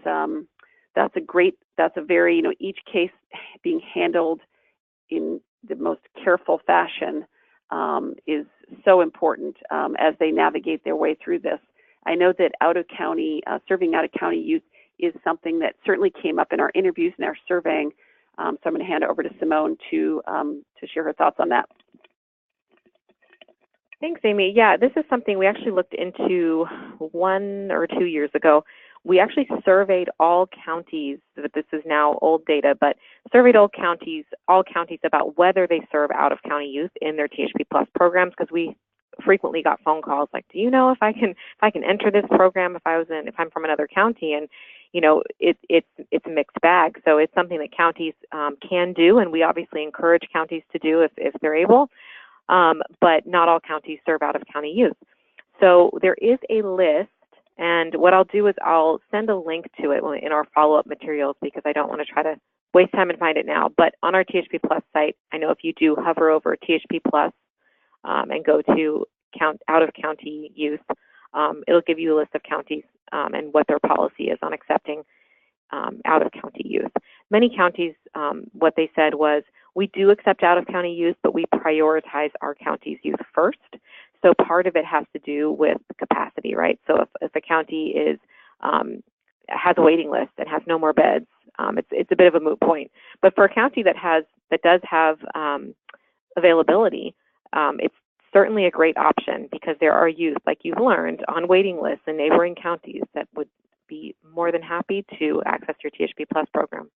that's a very, you know, each case being handled in the most careful fashion is so important as they navigate their way through this. I know that out-of-county, serving out-of-county youth is something that certainly came up in our interviews and our surveying. So I'm going to hand it over to Simone to share her thoughts on that. Thanks, Amy. Yeah, this is something we actually looked into 1 or 2 years ago. We actually surveyed all counties, but this is now old data, but surveyed all counties about whether they serve out-of-county youth in their THP Plus programs, because we frequently got phone calls like, do you know if I can enter this program if I'm from another county? And you know, it's a mixed bag. So it's something that counties can do, and we obviously encourage counties to do if they're able. But not all counties serve out-of-county youth. So there is a list, and what I'll do is I'll send a link to it in our follow-up materials, because I don't want to try to waste time and find it now. But on our THP Plus site, I know if you do hover over THP Plus and go to out of county youth, it'll give you a list of counties and what their policy is on accepting out of county youth. Many counties, what they said was, we do accept out of county youth, but we prioritize our county's youth first. So part of it has to do with capacity, right? So if a county is has a waiting list and has no more beds, it's a bit of a moot point. But for a county that does have availability, it's certainly a great option, because there are youth, like you've learned, on waiting lists in neighboring counties that would be more than happy to access your THP Plus program.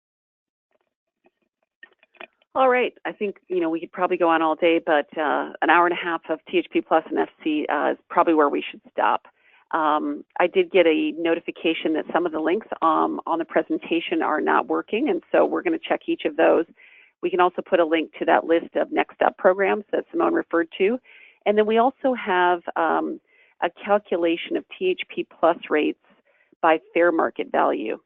All right, I think we could probably go on all day, but an hour and a half of THP Plus and FC is probably where we should stop. I did get a notification that some of the links on the presentation are not working, and so we're going to check each of those. We can also put a link to that list of next up programs that Simone referred to. And then we also have a calculation of THP Plus rates by fair market value.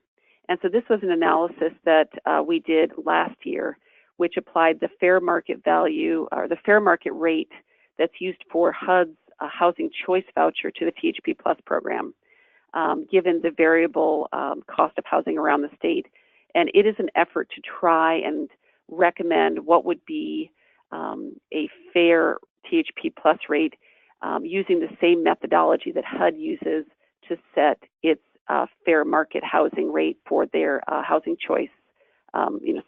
And so this was an analysis that we did last year, which applied the fair market value, or the fair market rate that's used for HUD's housing choice voucher to the THP Plus program, given the variable cost of housing around the state. And it is an effort to try and recommend what would be a fair THP Plus rate using the same methodology that HUD uses to set its fair market housing rate for their housing choice,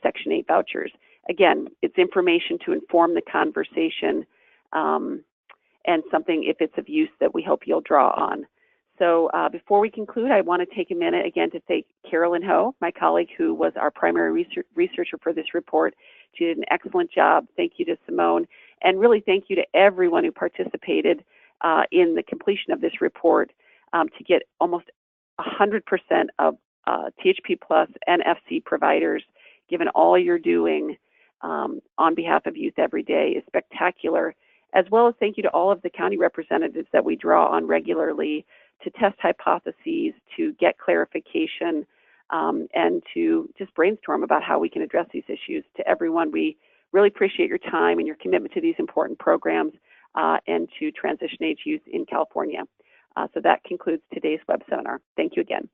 Section 8 vouchers. Again, it's information to inform the conversation and something, if it's of use, that we hope you'll draw on. So before we conclude, I want to take a minute again to thank Carolyn Ho, my colleague who was our primary researcher for this report. She did an excellent job. Thank you to Simone, and really thank you to everyone who participated in the completion of this report to get almost 100% of THP Plus and FC providers, given all you're doing on behalf of Youth Every Day, is spectacular, as well as thank you to all of the county representatives that we draw on regularly to test hypotheses, to get clarification, and to just brainstorm about how we can address these issues. To everyone, we really appreciate your time and your commitment to these important programs and to transition age youth in California. So that concludes today's web seminar. Thank you again.